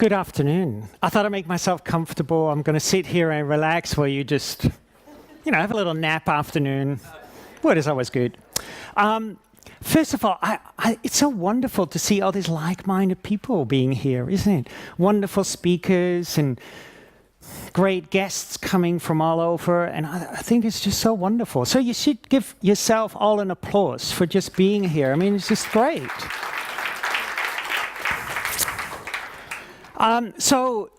Good afternoon. I thought I'd make myself comfortable. I'm going to sit here and relax while you just, have a little nap afternoon. Well, it's always good. First of all, it's so wonderful to see all these like-minded people being here, isn't it? Wonderful speakers and great guests coming from all over, and I think it's just so wonderful. So you should give yourself all an applause for just being here. I mean, it's just great. So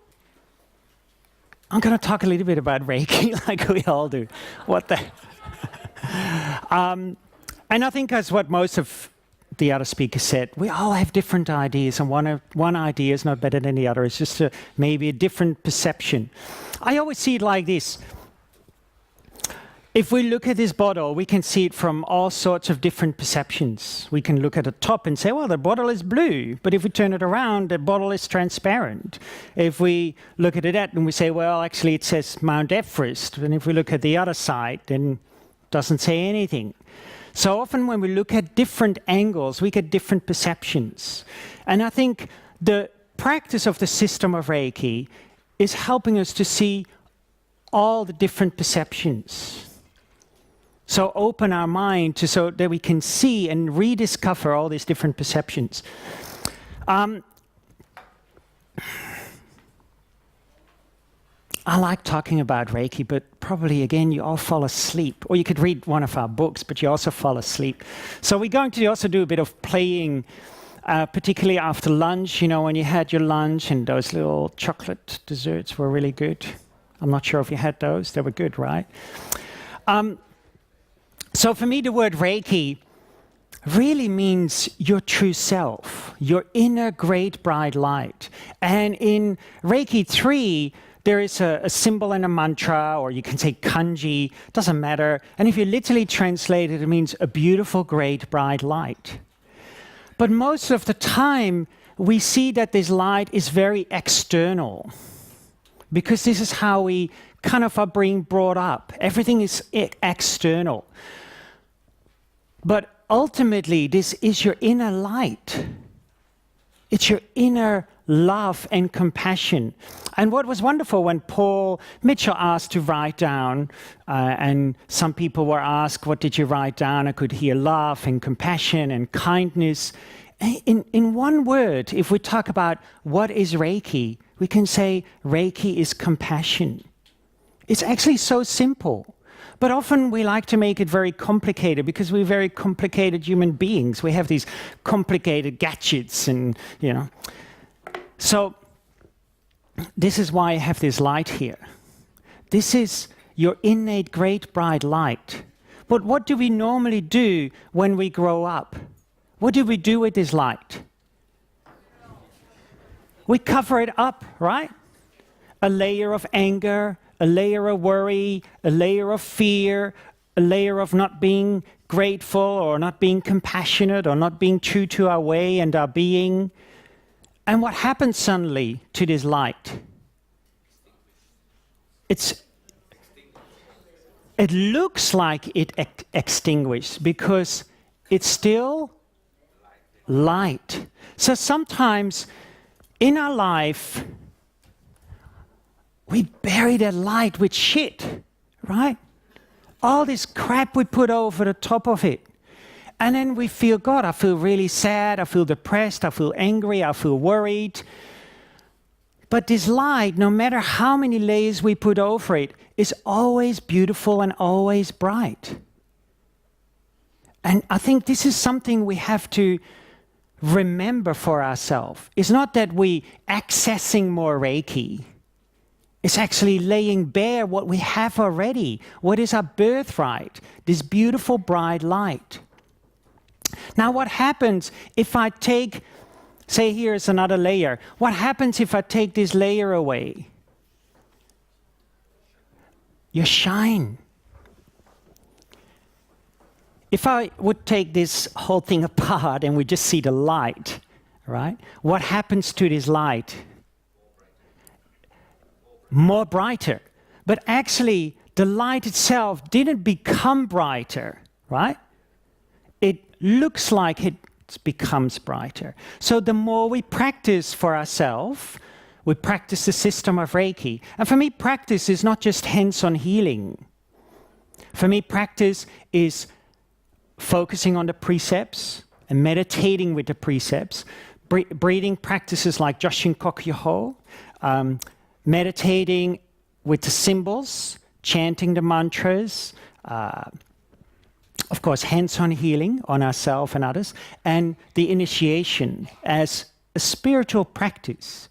I'm going to talk a little bit about Reiki, like we all do. What the? And I think as what most of the other speakers said, we all have different ideas, and one idea is not better than the other. It's just maybe a different perception. I always see it like this. If we look at this bottle, we can see it from all sorts of different perceptions. We can look at the top and say, well, the bottle is blue. But if we turn it around, the bottle is transparent. If we look at it and we say, well, actually it says Mount Everest. And if we look at the other side, then it doesn't say anything. So often when we look at different angles, we get different perceptions. And I think the practice of the system of Reiki is helping us to see all the different perceptions. So open our mind so that we can see and rediscover all these different perceptions. I like talking about Reiki, but probably, again, you all fall asleep. Or you could read one of our books, but you also fall asleep. So we're going to also do a bit of playing, particularly after lunch, when you had your lunch and those little chocolate desserts were really good. I'm not sure if you had those. They were good, right? So for me, the word Reiki really means your true self, your inner great bright light. And in Reiki 3, there is a symbol and a mantra, or you can say kanji, doesn't matter. And if you literally translate it, it means a beautiful, great, bright light. But most of the time, we see that this light is very external, because this is how we kind of are being brought up. Everything is external. But ultimately, this is your inner light. It's your inner love and compassion. And what was wonderful when Paul Mitchell asked to write down, and some people were asked, what did you write down? I could hear love and compassion and kindness. In one word, if we talk about what is Reiki, we can say Reiki is compassion. It's actually so simple. But often we like to make it very complicated because we're very complicated human beings. We have these complicated gadgets and, So this is why I have this light here. This is your innate great bright light. But what do we normally do when we grow up? What do we do with this light? We cover it up, right? A layer of anger, a layer of worry, a layer of fear, a layer of not being grateful or not being compassionate or not being true to our way and our being. And what happens suddenly to this light? It looks like it extinguished because it's still light. So sometimes in our life, we bury that light with shit, right? All this crap we put over the top of it. And then we feel, God, I feel really sad, I feel depressed, I feel angry, I feel worried. But this light, no matter how many layers we put over it, is always beautiful and always bright. And I think this is something we have to remember for ourselves. It's not that we accessing more Reiki. It's actually laying bare what we have already, what is our birthright, this beautiful bright light. Now what happens if I take, say here's another layer, what happens if I take this layer away? You shine. If I would take this whole thing apart and we just see the light, right? What happens to this light? More brighter. But actually, the light itself didn't become brighter, right? It looks like it becomes brighter. So the more we practice for ourselves, We practice the system of Reiki. And for me, practice is not just hands-on healing. For me, practice is focusing on the precepts and meditating with the precepts, breathing practices like Joshin Kokyoho, meditating with the symbols, chanting the mantras, of course, hands-on healing on ourselves and others, and the initiation as a spiritual practice.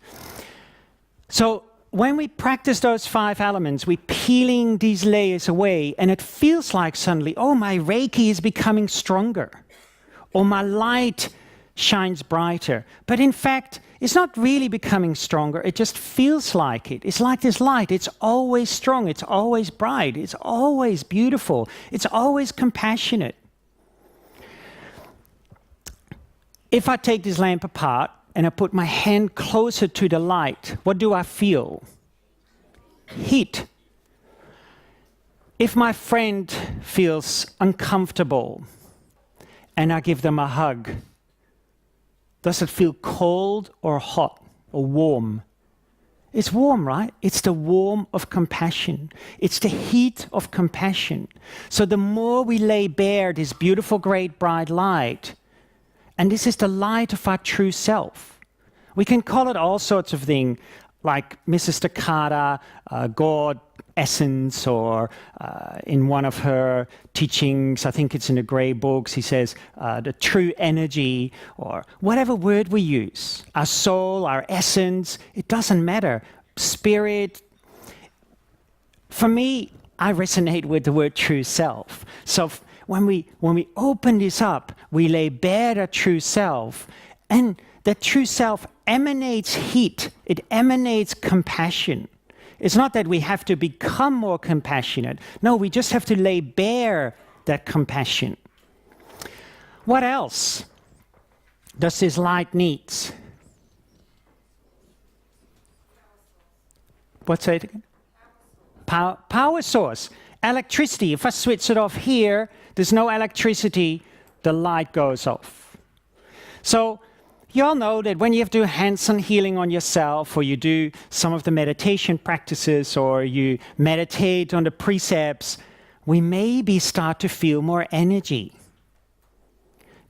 So when we practice those 5 elements, we're peeling these layers away, and it feels like suddenly, oh, my Reiki is becoming stronger, or my light shines brighter. But in fact, it's not really becoming stronger, it just feels like it. It's like this light, it's always strong, it's always bright, it's always beautiful, it's always compassionate. If I take this lamp apart and I put my hand closer to the light, what do I feel? Heat. If my friend feels uncomfortable and I give them a hug, does it feel cold or hot or warm? It's warm, right? It's the warmth of compassion. It's the heat of compassion. So the more we lay bare this beautiful, great, bright light, and this is the light of our true self. We can call it all sorts of things, like Mrs. Takata, God, essence, or in one of her teachings, I think it's in the Grey Books, he says the true energy, or whatever word we use, our soul, our essence, it doesn't matter, spirit. For me, I resonate with the word true self. So when we open this up, we lay bare the true self, and that true self emanates heat, it emanates compassion. It's not that we have to become more compassionate. No, we just have to lay bare that compassion. What else does this light need? What's that again? Power source. Electricity. If I switch it off here, there's no electricity, the light goes off. So you all know that when you have to do hands-on healing on yourself, or you do some of the meditation practices, or you meditate on the precepts, we maybe start to feel more energy.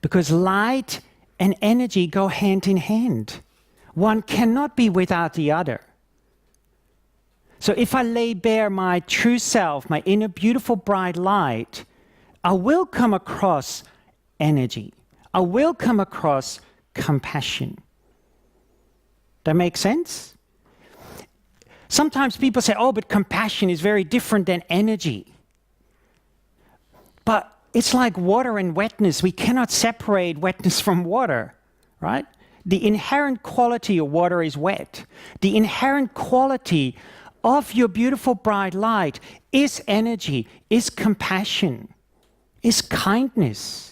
Because light and energy go hand in hand. One cannot be without the other. So if I lay bare my true self, my inner beautiful bright light, I will come across energy. I will come across compassion. That makes sense? Sometimes people say, oh, but compassion is very different than energy. But it's like water and wetness. We cannot separate wetness from water, right? The inherent quality of water is wet. The inherent quality of your beautiful bright light is energy, is compassion, is kindness.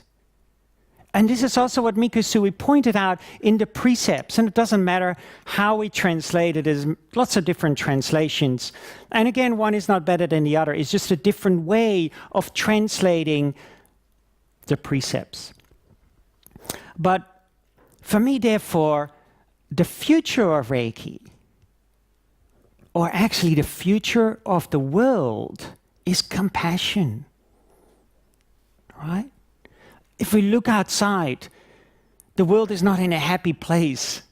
And this is also what Miko Sui pointed out in the precepts. And it doesn't matter how we translate it. There's lots of different translations. And again, one is not better than the other. It's just a different way of translating the precepts. But for me, therefore, the future of Reiki, or actually the future of the world, is compassion. Right? If we look outside, the world is not in a happy place.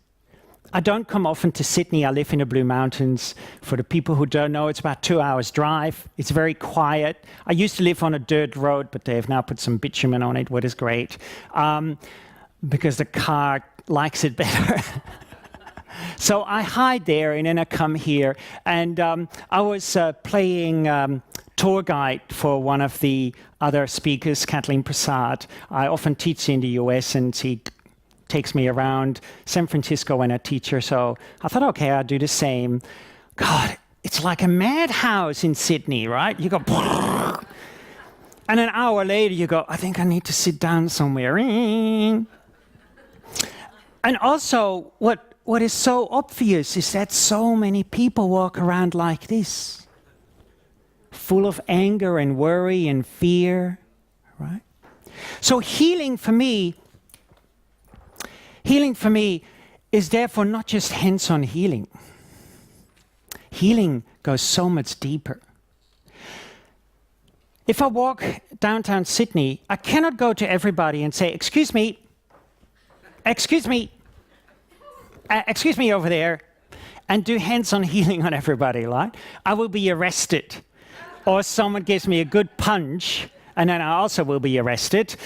I don't come often to Sydney. I live in the Blue Mountains. For the people who don't know, it's about 2 hours drive. It's very quiet. I used to live on a dirt road, but they have now put some bitumen on it, what is great, because the car likes it better. So I hide there, and then I come here. And I was playing tour guide for one of the other speakers, Kathleen Prasad. I often teach in the US, and she takes me around San Francisco when I teach her. So I thought, okay, I'll do the same. God, it's like a madhouse in Sydney, right? You go, and an hour later you go, I think I need to sit down somewhere. And also, what is so obvious is that so many people walk around like this, full of anger and worry and fear, right? So healing for me is therefore not just hands-on healing. healing goes so much deeper. If I walk downtown Sydney, I cannot go to everybody and say, excuse me over there, and do hands-on healing on everybody, right? I will be arrested. Or someone gives me a good punch, and then I also will be arrested.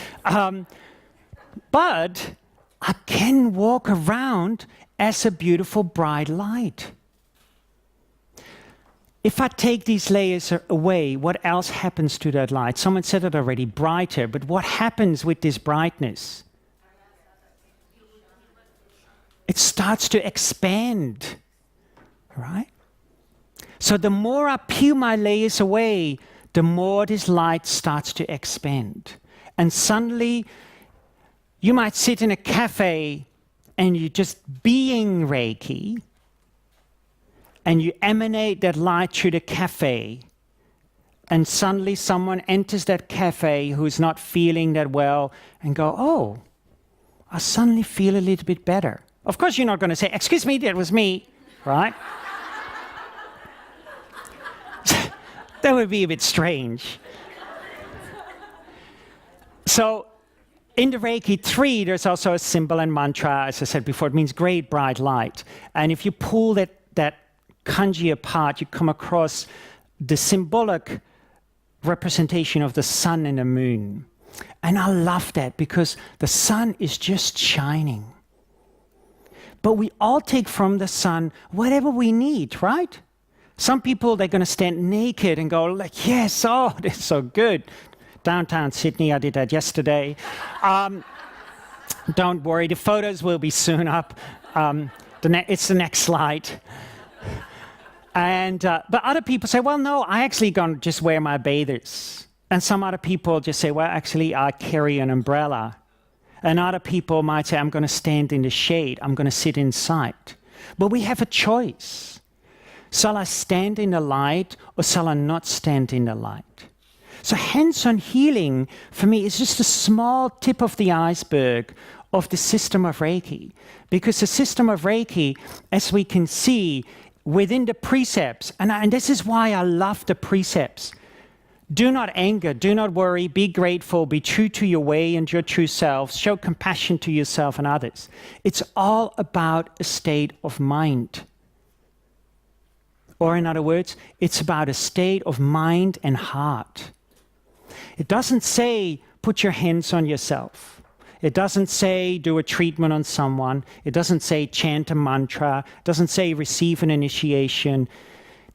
But I can walk around as a beautiful bright light. If I take these layers away, what else happens to that light? Someone said it already, brighter, but what happens with this brightness? It starts to expand, right? So the more I peel my layers away, the more this light starts to expand. And suddenly, you might sit in a cafe and you're just being Reiki, and you emanate that light through the cafe, and suddenly someone enters that cafe who's not feeling that well and go, oh, I suddenly feel a little bit better. Of course, you're not going to say, excuse me, that was me, right? That would be a bit strange. So in the Reiki 3, there's also a symbol and mantra, as I said before. It means great bright light. And if you pull that kanji apart, you come across the symbolic representation of the sun and the moon. And I love that because the sun is just shining. But we all take from the sun whatever we need, right? Some people, they're going to stand naked and go like, yes, oh, that's so good. Downtown Sydney, I did that yesterday. Don't worry, the photos will be soon up. It's the next slide. And but other people say, well, no, I actually going to just wear my bathers. And some other people just say, well, actually, I carry an umbrella. And other people might say, I'm going to stand in the shade. I'm going to sit inside. But we have a choice. Shall I stand in the light or shall I not stand in the light? So hands-on healing, for me, is just a small tip of the iceberg of the system of Reiki. Because the system of Reiki, as we can see, within the precepts, and this is why I love the precepts. Do not anger, do not worry, be grateful, be true to your way and your true self, show compassion to yourself and others. It's all about a state of mind. Or in other words, it's about a state of mind and heart. It doesn't say, put your hands on yourself. It doesn't say, do a treatment on someone. It doesn't say, chant a mantra. It doesn't say, receive an initiation.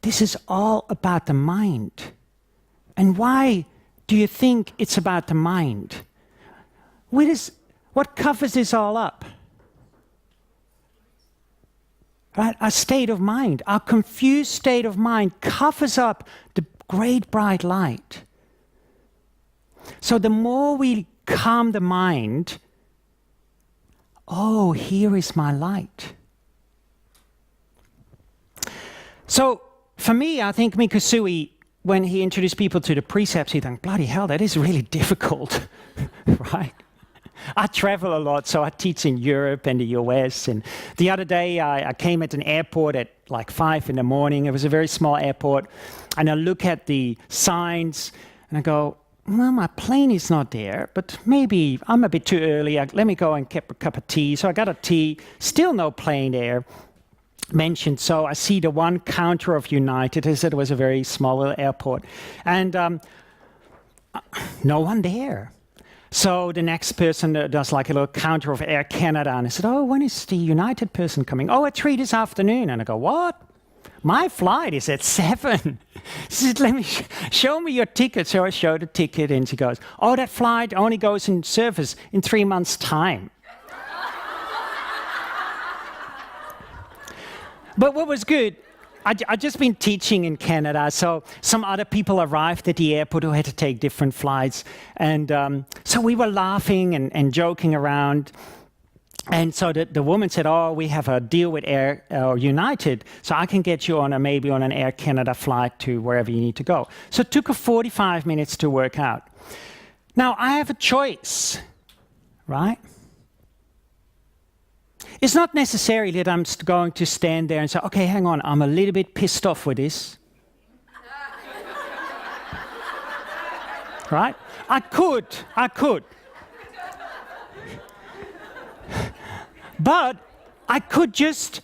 This is all about the mind. And why do you think it's about the mind? What covers this all up? Right? Our state of mind, our confused state of mind covers up the great bright light. So the more we calm the mind, oh, here is my light. So for me, I think Mikusui, when he introduced people to the precepts, he thought, bloody hell, that is really difficult, right? I travel a lot, so I teach in Europe and the US. And the other day, I came at an airport at like 5 in the morning. It was a very small airport. And I look at the signs, and I go, well, my plane is not there, but maybe I'm a bit too early. Let me go and get a cup of tea. So I got a tea, still no plane there mentioned. So I see the one counter of United. As I said, it was a very small little airport. And no one there. So the next person does like a little counter of Air Canada. And I said, oh, when is the United person coming? Oh, at 3 this afternoon. And I go, what? My flight is at 7. She said, let me show me your ticket. So I showed the ticket and she goes, oh, that flight only goes in service in 3 months' time. But what was good, I'd just been teaching in Canada, so some other people arrived at the airport who had to take different flights. And so we were laughing and joking around. And so the woman said, oh, we have a deal with Air United, so I can get you on maybe on an Air Canada flight to wherever you need to go. So it took her 45 minutes to work out. Now, I have a choice, right? It's not necessarily that I'm going to stand there and say, okay, hang on, I'm a little bit pissed off with this. Right? I could. But I could just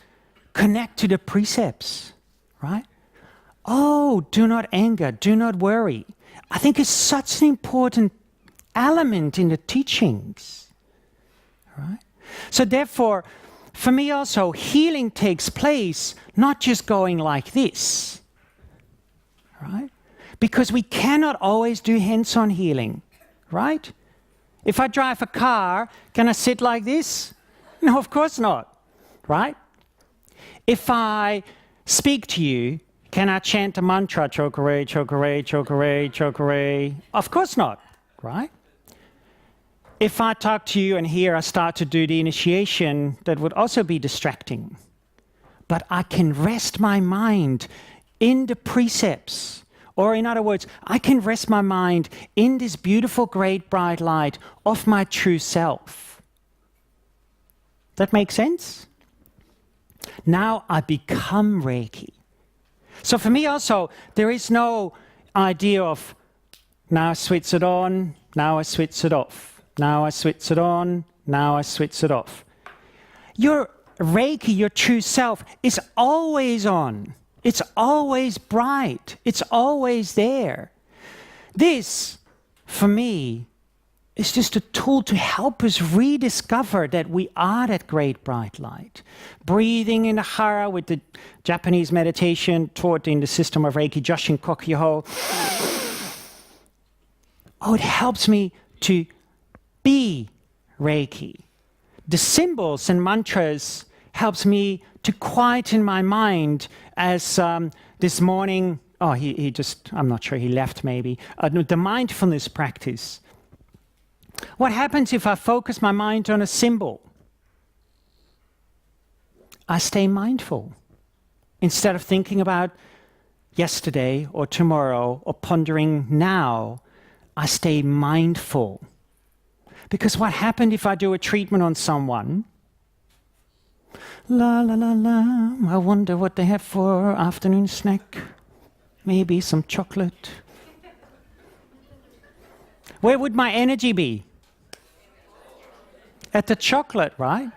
connect to the precepts, right? Oh, do not anger, do not worry. I think it's such an important element in the teachings, right? So therefore, for me also, healing takes place not just going like this, right? Because we cannot always do hands-on healing, right? If I drive a car, can I sit like this? No, of course not, right? If I speak to you, can I chant a mantra, chokare, chokare, chokare, chokare? Of course not, right? If I talk to you and here I start to do the initiation, that would also be distracting. But I can rest my mind in the precepts. Or in other words, I can rest my mind in this beautiful, great, bright light of my true self. That makes sense? Now I become Reiki. So for me also, there is no idea of now I switch it on, now I switch it off. Now I switch it on, now I switch it off. Your Reiki, your true self, is always on. It's always bright. It's always there. This, for me, is just a tool to help us rediscover that we are that great bright light. Breathing in the hara with the Japanese meditation taught in the system of Reiki, Joshin Kokyoho. Oh, it helps me to be Reiki. The symbols and mantras helps me to quieten my mind as this morning, he just, I'm not sure, he left maybe. No, the mindfulness practice. What happens if I focus my mind on a symbol? I stay mindful. Instead of thinking about yesterday or tomorrow or pondering now, I stay mindful. Because what happened if I do a treatment on someone? La la la la, I wonder what they have for afternoon snack. Maybe some chocolate. Where would my energy be? At the chocolate, right?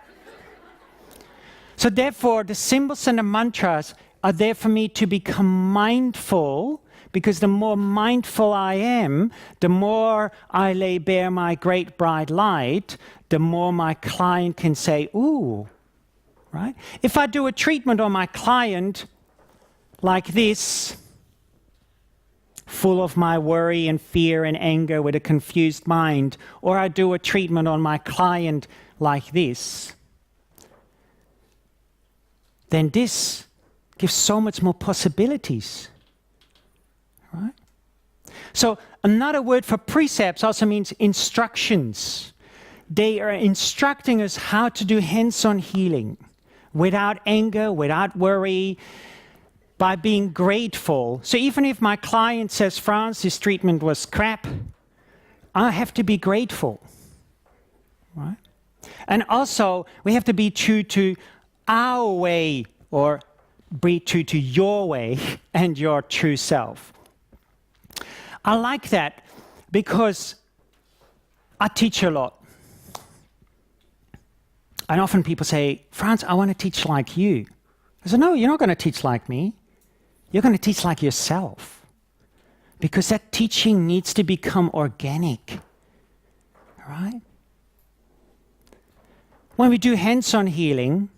So therefore, the symbols and the mantras are there for me to become mindful, because the more mindful I am, the more I lay bare my great bright light, the more my client can say, ooh, right? If I do a treatment on my client like this, full of my worry and fear and anger with a confused mind, or I do a treatment on my client like this, then this gives so much more possibilities, right? So another word for precepts also means instructions. They are instructing us how to do hands-on healing without anger, without worry, by being grateful. So even if my client says, Frans, this treatment was crap, I have to be grateful, right? And also, we have to be true to our way, or be true to your way and your true self. I like that because I teach a lot. And often people say, Frans, I want to teach like you. I said, no, you're not going to teach like me. You're going to teach like yourself. Because that teaching needs to become organic. Right? When we do hands-on healing,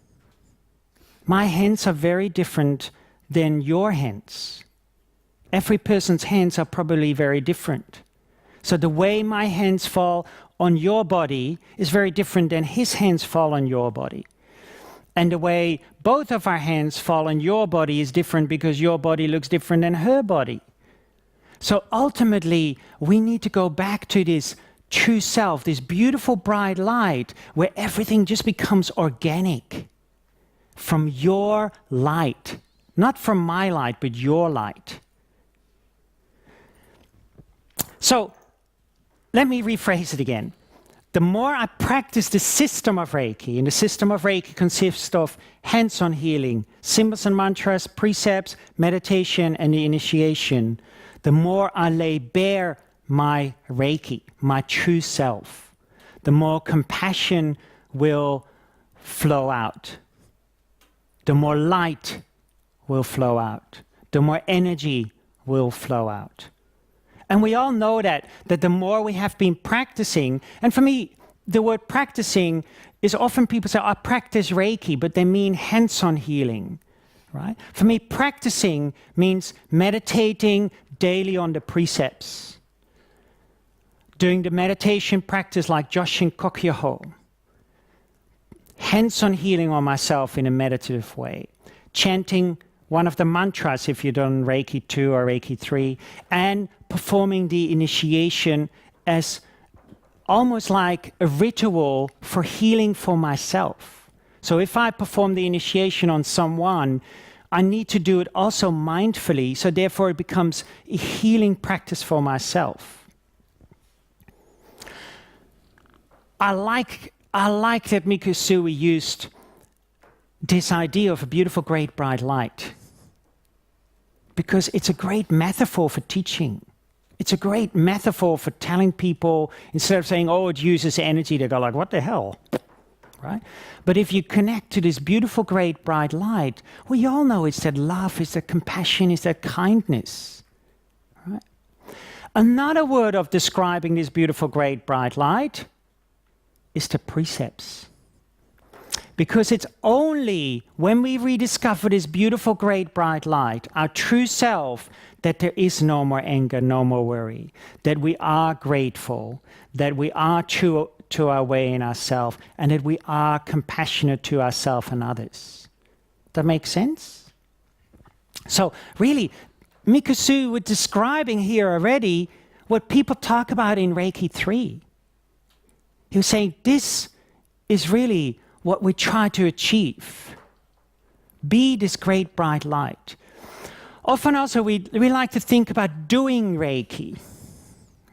my hands are very different than your hands. Every person's hands are probably very different. So the way my hands fall on your body is very different than his hands fall on your body. And the way both of our hands fall on your body is different because your body looks different than her body. So ultimately, we need to go back to this true self, this beautiful bright light where everything just becomes organic from your light. Not from my light, but your light. So let me rephrase it again. the more I practice the system of Reiki, and the system of Reiki consists of hands-on healing, symbols and mantras, precepts, meditation, and the initiation, the more I lay bare my Reiki, my true self, the more compassion will flow out, the more light will flow out, the more energy will flow out. And we all know that the more we have been practicing, and for me, the word practicing is often people say, I practice Reiki, but they mean hands-on healing, right? For me, practicing means meditating daily on the precepts, doing the meditation practice like Joshin Kokyoho, hands-on healing on myself in a meditative way, chanting one of the mantras if you've done Reiki 2 or Reiki 3, and performing the initiation as almost like a ritual for healing for myself. So if I perform the initiation on someone, I need to do it also mindfully, so therefore it becomes a healing practice for myself. I like that Mikusui used this idea of a beautiful, great, bright light, because it's a great metaphor for teaching. It's a great metaphor for telling people, instead of saying, oh, it uses energy, they go like, what the hell, right? But if you connect to this beautiful, great, bright light, we all know it's that love, it's that compassion, it's that kindness, right? Another word of describing this beautiful, great, bright light is the precepts. Because it's only when we rediscover this beautiful, great, bright light, our true self, that there is no more anger, no more worry, that we are grateful, that we are true to our way in ourselves, and that we are compassionate to ourselves and others. That makes sense? So really, Mikusui was describing here already what people talk about in Reiki 3. He was saying this is really what we try to achieve. Be this great bright light. Often also we like to think about doing Reiki,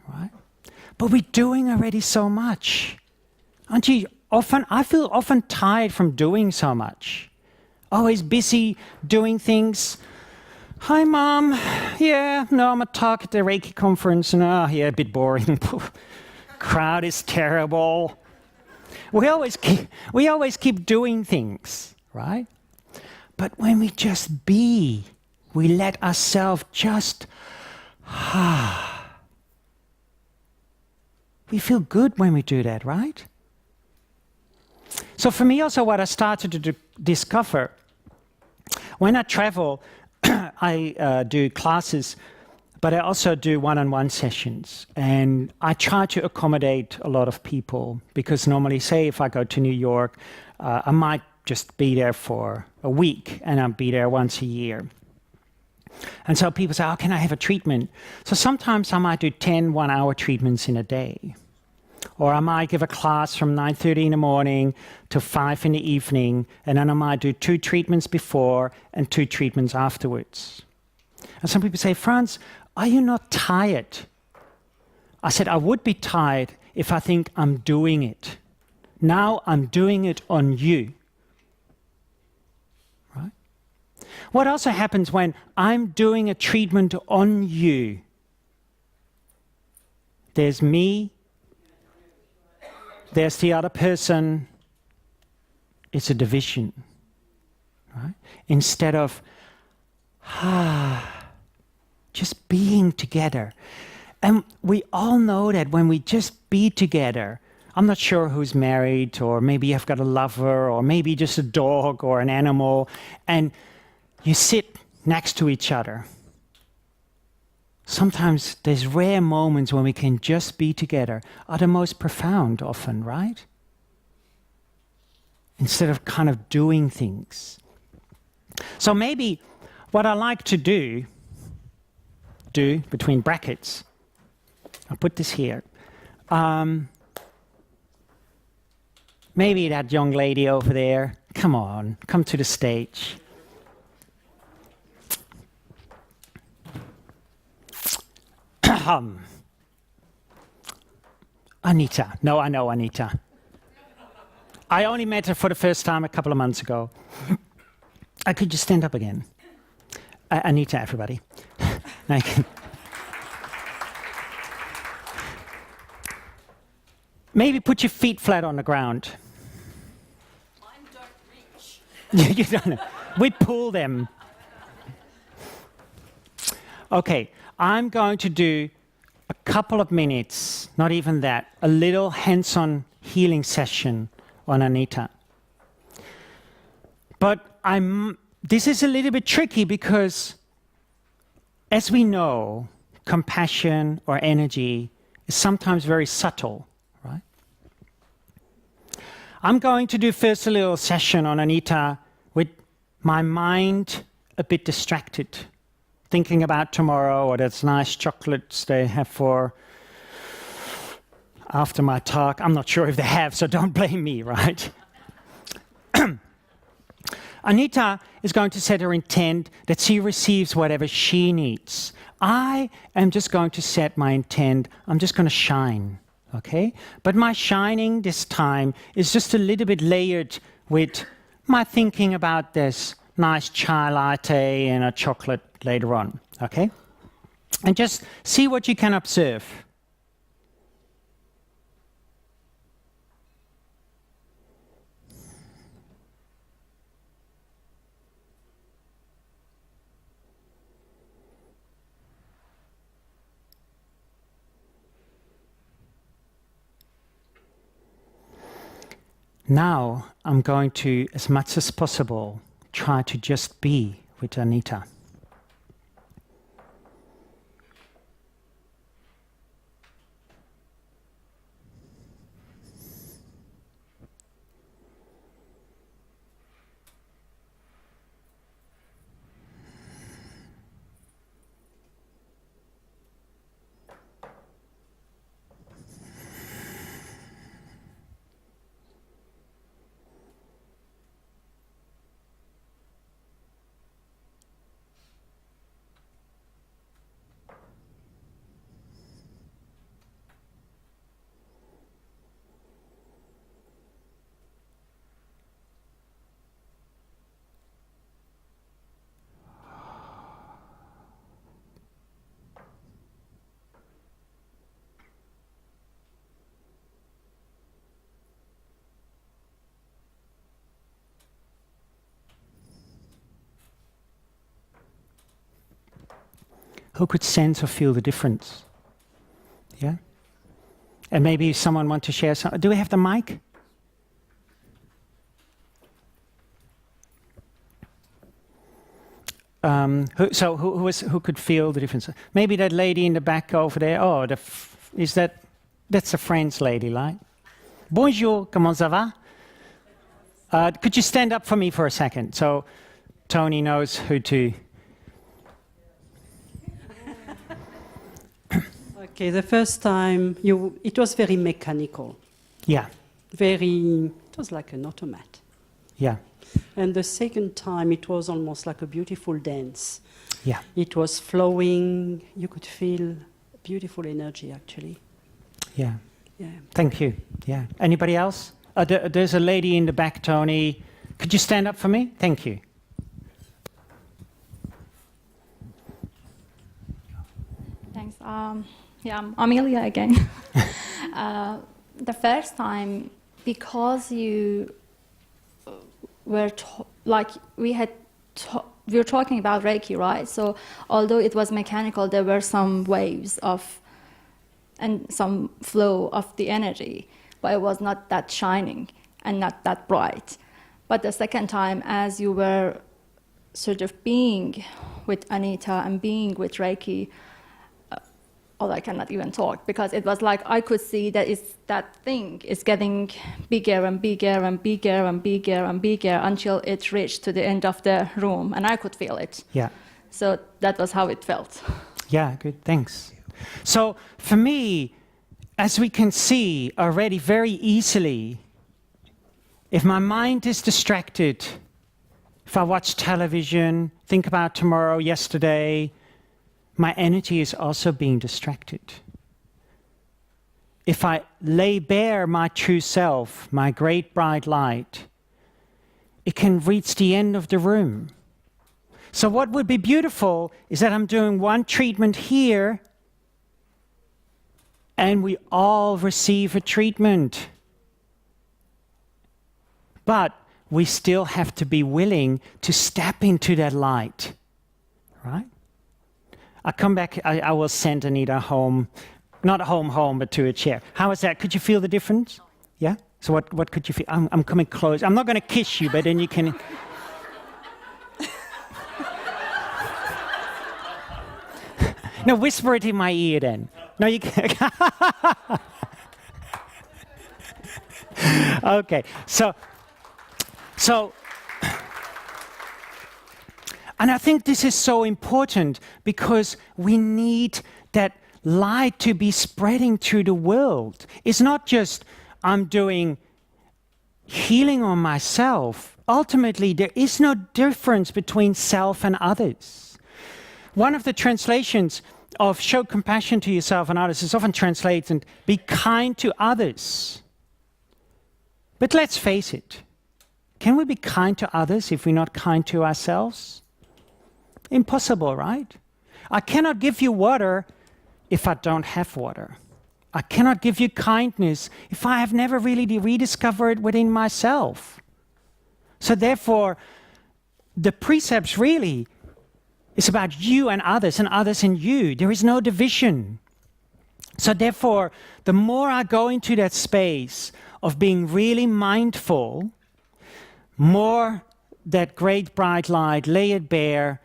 right? But we're doing already so much. Aren't you often, I feel often tired from doing so much. Always busy doing things. Hi mom, yeah, no, I'm a talk at the Reiki conference and yeah, a bit boring. Crowd is terrible. We always keep doing things, right? But when we just be, we let ourselves just, we feel good when we do that, right? So for me also what I started to discover, when I travel, I do classes, but I also do one-on-one sessions. And I try to accommodate a lot of people, because normally, say if I go to New York, I might just be there for a week and I'll be there once a year. And so people say, oh, can I have a treatment? So sometimes I might do 10 one-hour treatments in a day. Or I might give a class from 9:30 in the morning to 5 in the evening, and then I might do 2 treatments before and 2 treatments afterwards. And some people say, Frans, are you not tired? I said, I would be tired if I think I'm doing it. Now I'm doing it on you. Right? What also happens when I'm doing a treatment on you? There's me, there's the other person. It's a division. Right? Instead of, just being together. And we all know that when we just be together, I'm not sure who's married, or maybe you've got a lover, or maybe just a dog or an animal, and you sit next to each other. Sometimes there's rare moments when we can just be together, are the most profound often, right? Instead of kind of doing things. So maybe what I like to do between brackets, I'll put this here. Maybe that young lady over there, come on, come to the stage. Anita. No, I know Anita. I only met her for the first time a couple of months ago. Could you stand up again? Anita, everybody. Maybe put your feet flat on the ground. Mine don't reach. You don't know. We pull them. Okay, I'm going to do a couple of minutes, not even that, a little hands-on healing session on Anita. But this is a little bit tricky because, as we know, compassion or energy is sometimes very subtle, right? I'm going to do first a little session on Anita with my mind a bit distracted, thinking about tomorrow or those nice chocolates they have for after my talk. I'm not sure if they have, so don't blame me, right? Anita is going to set her intent that she receives whatever she needs. I am just going to set my intent. I'm just going to shine, okay? But my shining this time is just a little bit layered with my thinking about this nice chai latte and a chocolate later on, okay? And just see what you can observe. Now I'm going to, as much as possible, try to just be with Anita. Who could sense or feel the difference? Yeah? And maybe someone want to share some. Do we have the mic? Who could feel the difference? Maybe that lady in the back over there. Oh, that's a French lady, right? Bonjour, comment ça va? Could you stand up for me for a second so Tony knows who to... Okay, the first time it was very mechanical. Yeah. It was like an automat. Yeah. And the second time it was almost like a beautiful dance. Yeah. It was flowing, you could feel beautiful energy actually. Yeah. Yeah. Thank you. Yeah. Anybody else? There's a lady in the back, Tony. Could you stand up for me? Thank you. Thanks. Yeah, I'm Amelia again. The first time, because you were we were talking about Reiki, right? So although it was mechanical, there were some waves and some flow of the energy, but it was not that shining and not that bright. But the second time, as you were sort of being with Anita and being with Reiki, I cannot even talk, because it was like I could see that thing is getting bigger and bigger and bigger and bigger and bigger until it reached to the end of the room, and I could feel it. Yeah. So that was how it felt. Yeah, good, thanks. So for me, as we can see already very easily, if my mind is distracted, if I watch television, think about tomorrow, yesterday, my energy is also being distracted. if I lay bare my true self, my great bright light, it can reach the end of the room. So what would be beautiful is that I'm doing one treatment here and we all receive a treatment. But we still have to be willing to step into that light, right? I come back, I will send Anita home, not home, but to a chair. How is that? Could you feel the difference? Yeah? So what could you feel? I'm coming close. I'm not going to kiss you, but then you can... No, whisper it in my ear then. No, you can't. Okay, so, and I think this is so important because we need that light to be spreading through the world. It's not just I'm doing healing on myself. Ultimately, there is no difference between self and others. One of the translations of show compassion to yourself and others is often translated, be kind to others. But let's face it, can we be kind to others if we're not kind to ourselves? Impossible, right? I cannot give you water if I don't have water. I cannot give you kindness if I have never really rediscovered it within myself. So therefore, the precepts really is about you and others in you. There is no division. So therefore, the more I go into that space of being really mindful, more that great bright light, lay it bare,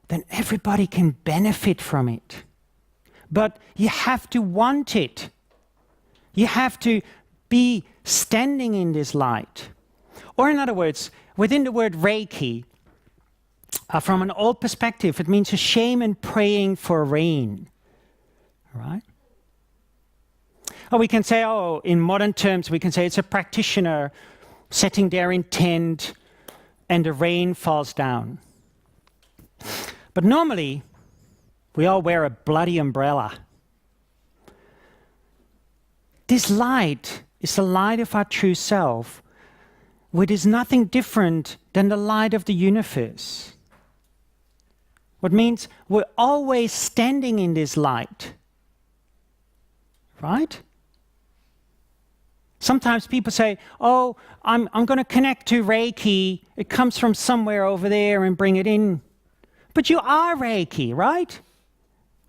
then everybody can benefit from it. But you have to want it. You have to be standing in this light. Or in other words, within the word Reiki, from an old perspective, it means a shaman praying for rain. Right? Or we can say, in modern terms, we can say it's a practitioner setting their intent and the rain falls down. But normally, we all wear a bloody umbrella. This light is the light of our true self, which is nothing different than the light of the universe. What means we're always standing in this light. Right? Sometimes people say, I'm going to connect to Reiki. It comes from somewhere over there and bring it in. But you are Reiki, right?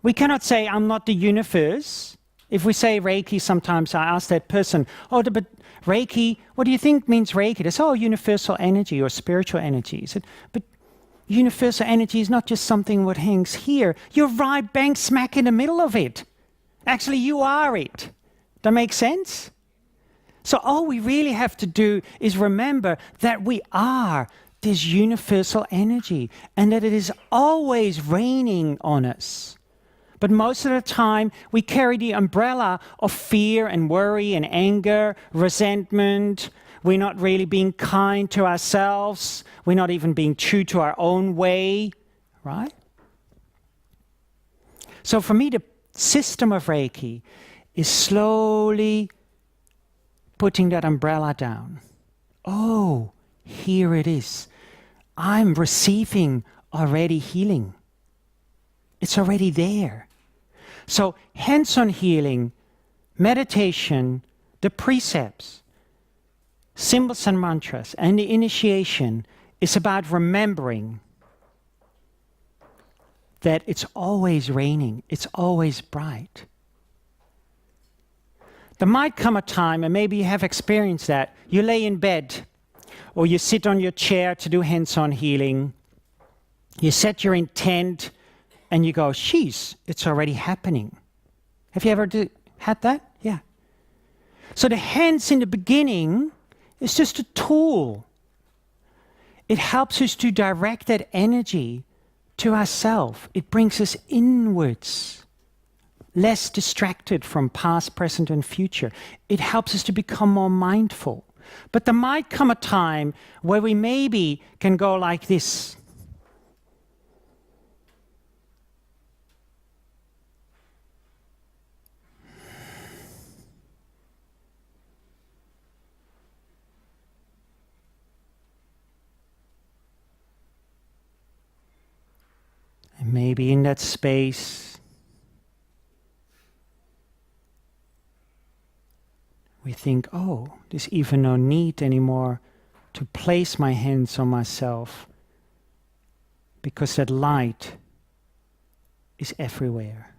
We cannot say, I'm not the universe. If we say Reiki, sometimes I ask that person, but Reiki, what do you think means Reiki? They say, universal energy or spiritual energy. I said, but universal energy is not just something what hangs here. You're right bang smack in the middle of it. Actually, you are it. That makes sense? So all we really have to do is remember that we are this universal energy and that it is always raining on us. But most of the time, we carry the umbrella of fear and worry and anger, resentment. We're not really being kind to ourselves. We're not even being true to our own way, right? So for me, the system of Reiki is slowly putting that umbrella down. Here it is. I'm receiving already healing. It's already there. So hands-on healing, meditation, the precepts, symbols and mantras, and the initiation is about remembering that it's always raining, it's always bright. There might come a time, and maybe you have experienced that, you lay in bed or you sit on your chair to do hands-on healing, you set your intent and you go, it's already happening. Have you ever had that? Yeah. So the hands in the beginning is just a tool. It helps us to direct that energy to ourselves. It brings us inwards, less distracted from past, present, and future. It helps us to become more mindful. But there might come a time where we maybe can go like this. maybe in that space, we think, oh, there's even no need anymore to place my hands on myself because that light is everywhere.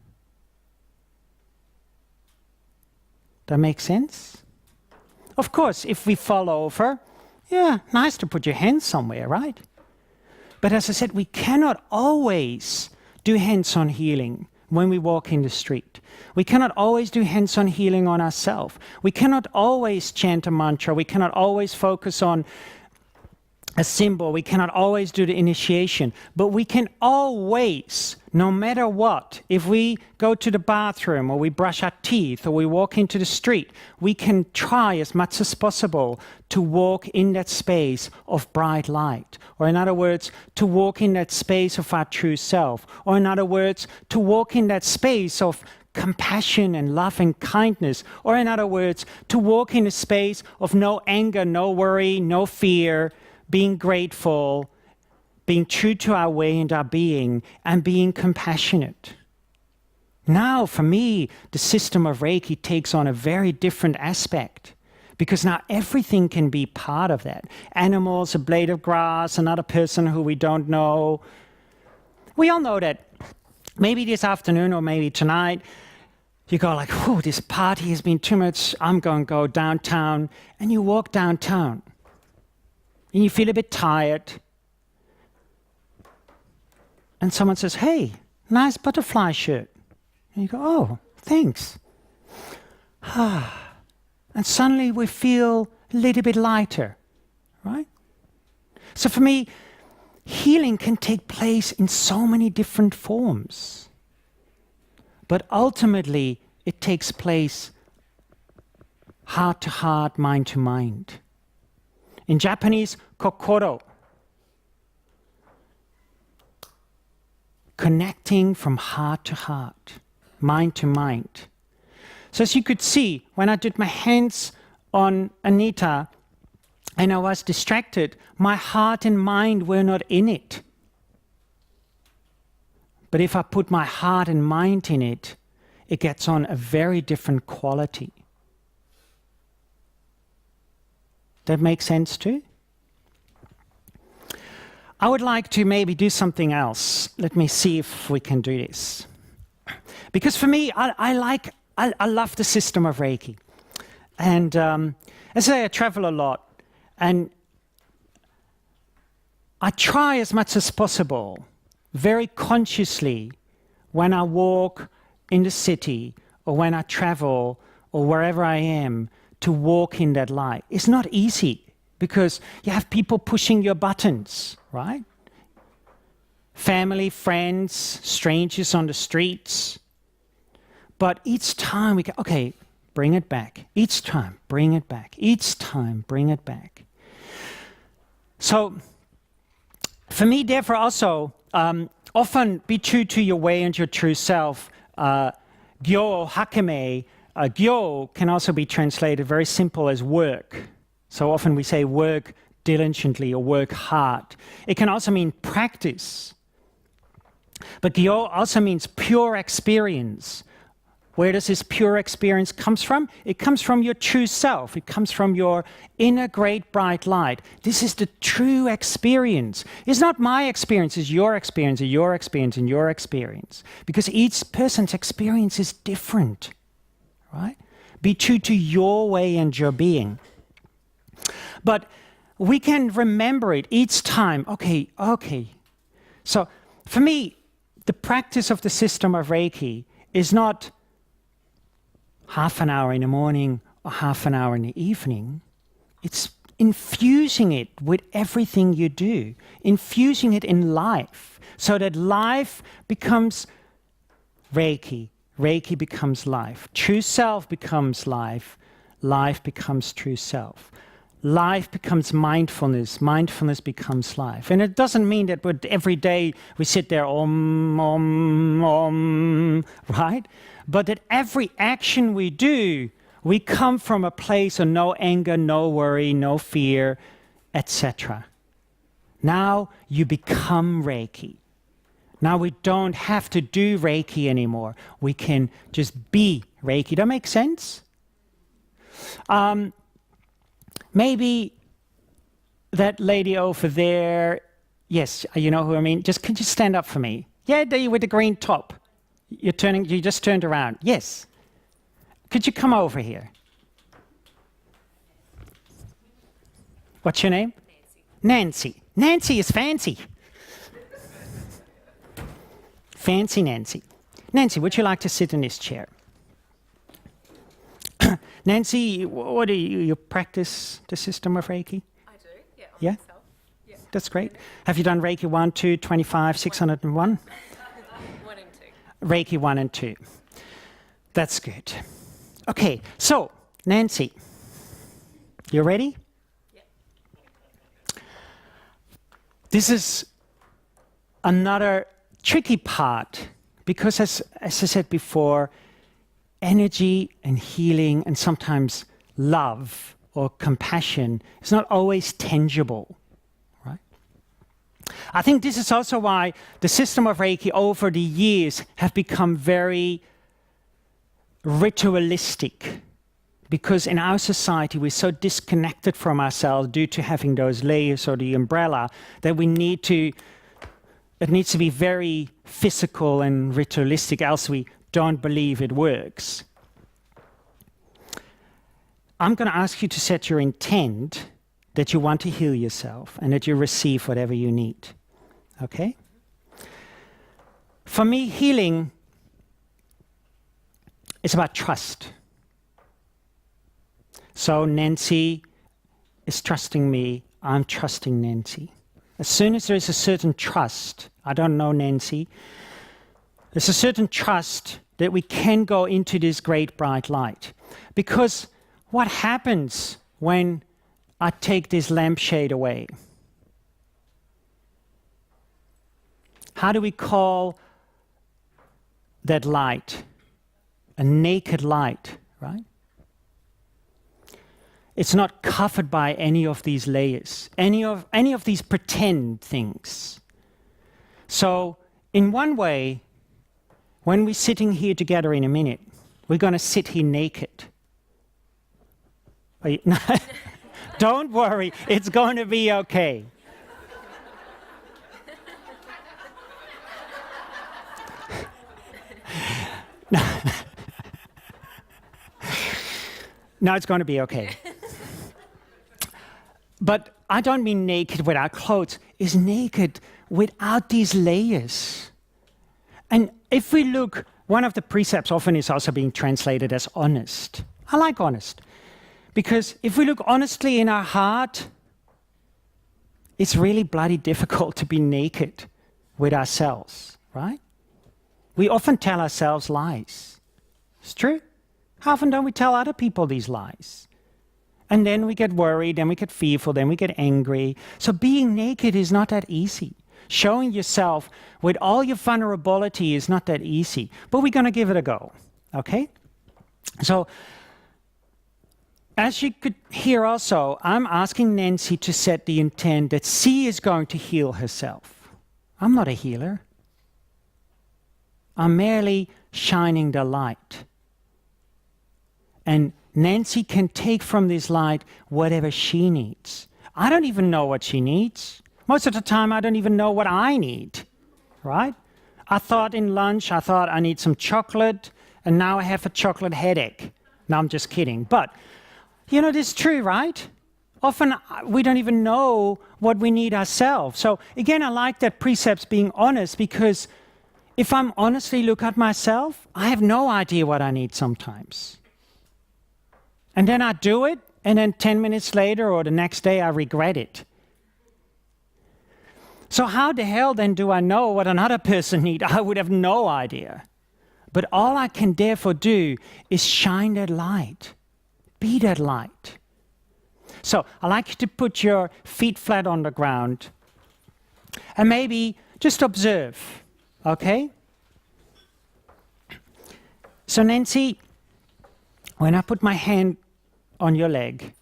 That makes sense? Of course, if we fall over, yeah, nice to put your hands somewhere, right? But as I said, we cannot always do hands-on healing when we walk in the street. We cannot always do hands-on healing on ourselves. We cannot always chant a mantra. We cannot always focus on a symbol. We cannot always do the initiation. But we can always, no matter what, if we go to the bathroom or we brush our teeth or we walk into the street, we can try as much as possible to walk in that space of bright light. Or in other words, to walk in that space of our true self. Or in other words, to walk in that space of compassion and love and kindness. Or in other words, to walk in a space of no anger, no worry, no fear, being grateful, being true to our way and our being, and being compassionate. Now, for me, the system of Reiki takes on a very different aspect, because now everything can be part of that. Animals, a blade of grass, another person who we don't know. We all know that maybe this afternoon or maybe tonight, you go like, whew, this party has been too much, I'm going to go downtown. And you walk downtown. And you feel a bit tired. And someone says, hey, nice butterfly shirt. And you go, oh, thanks. And suddenly we feel a little bit lighter, right? So for me, healing can take place in so many different forms. But ultimately, it takes place heart to heart, mind to mind. In Japanese, kokoro. Connecting from heart to heart, mind to mind. So as you could see, when I did my hands on Anita and I was distracted, my heart and mind were not in it. But if I put my heart and mind in it, it gets on a very different quality. That makes sense too? I would like to maybe do something else. Let me see if we can do this. Because for me, I love the system of Reiki. And as I say, I travel a lot. And I try as much as possible, very consciously, when I walk in the city or when I travel or wherever I am, to walk in that light. It's not easy because you have people pushing your buttons, right? Family, friends, strangers on the streets. But each time we go, okay, bring it back. Each time, bring it back. Each time, bring it back. So, for me, therefore, also, often be true to your way and your true self. Gyo hakame, gyo can also be translated very simple as work. So often we say work diligently or work hard. It can also mean practice. But gyo also means pure experience. Where does this pure experience come from? It comes from your true self. It comes from your inner great bright light. This is the true experience. It's not my experience, it's your experience, and your experience, and your experience. Because each person's experience is different, right? Be true to your way and your being. But we can remember it each time. Okay. So for me, the practice of the system of Reiki is not half an hour in the morning or half an hour in the evening. It's infusing it with everything you do, infusing it in life, so that life becomes Reiki, Reiki becomes life, true self becomes life, life becomes true self. Life becomes mindfulness, mindfulness becomes life. And it doesn't mean that every day we sit there, om, right? But that every action we do, we come from a place of no anger, no worry, no fear, etc. Now you become Reiki. Now we don't have to do Reiki anymore. We can just be Reiki. That makes sense? Maybe that lady over there, yes, you know who I mean? Could you stand up for me? Yeah, with the green top. You just turned around. Yes. Could you come over here? What's your name? Nancy. Nancy is fancy. Fancy Nancy. Nancy, would you like to sit in this chair? Nancy, what do you practice the system of Reiki? I do, yeah. Yeah? Myself. Yeah. That's great. Have you done Reiki 1, 2, 25, 601? 1 and 2. Reiki 1 and 2. That's good. Okay, so, Nancy, you ready? Yeah. This is another tricky part because, as I said before, energy and healing and sometimes love or compassion is not always tangible, right? I think this is also why the system of Reiki over the years have become very ritualistic, because in our society we're so disconnected from ourselves due to having those layers or the umbrella that it needs to be very physical and ritualistic, else we don't believe it works. I'm going to ask you to set your intent that you want to heal yourself and that you receive whatever you need. Okay? For me, healing is about trust. So Nancy is trusting me, I'm trusting Nancy. As soon as there is a certain trust, I don't know Nancy, there's a certain trust that we can go into this great bright light. Because what happens when I take this lampshade away? How do we call that light? A naked light, right? It's not covered by any of these layers, any of these pretend things. So, in one way, when we're sitting here together in a minute, we're going to sit here naked. Don't worry, it's going to be okay. No, it's going to be okay. But I don't mean naked without clothes. It's naked without these layers. And if we look, one of the precepts often is also being translated as honest. I like honest. Because if we look honestly in our heart, it's really bloody difficult to be naked with ourselves, right? We often tell ourselves lies. It's true. How often don't we tell other people these lies? And then we get worried, then we get fearful, then we get angry. So being naked is not that easy. Showing yourself with all your vulnerability is not that easy. But we're going to give it a go, okay? So, as you could hear also, I'm asking Nancy to set the intent that she is going to heal herself. I'm not a healer. I'm merely shining the light. And Nancy can take from this light whatever she needs. I don't even know what she needs. Most of the time, I don't even know what I need, right? I thought in lunch, I need some chocolate, and now I have a chocolate headache. No, I'm just kidding. But, you know, this is true, right? Often, we don't even know what we need ourselves. So, again, I like that precepts being honest, because if I'm honestly look at myself, I have no idea what I need sometimes. And then I do it, and then 10 minutes later or the next day I regret it. So how the hell then do I know what another person needs? I would have no idea. But all I can therefore do is shine that light. Be that light. So I'd like you to put your feet flat on the ground and maybe just observe, okay? So Nancy, when I put my hand on your leg,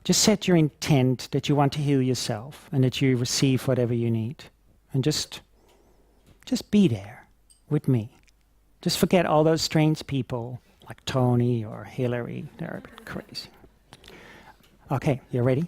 just set your intent that you want to heal yourself and that you receive whatever you need. And just Just be there with me. Just forget all those strange people like Tony or Hillary. They're a bit crazy. Okay, you ready?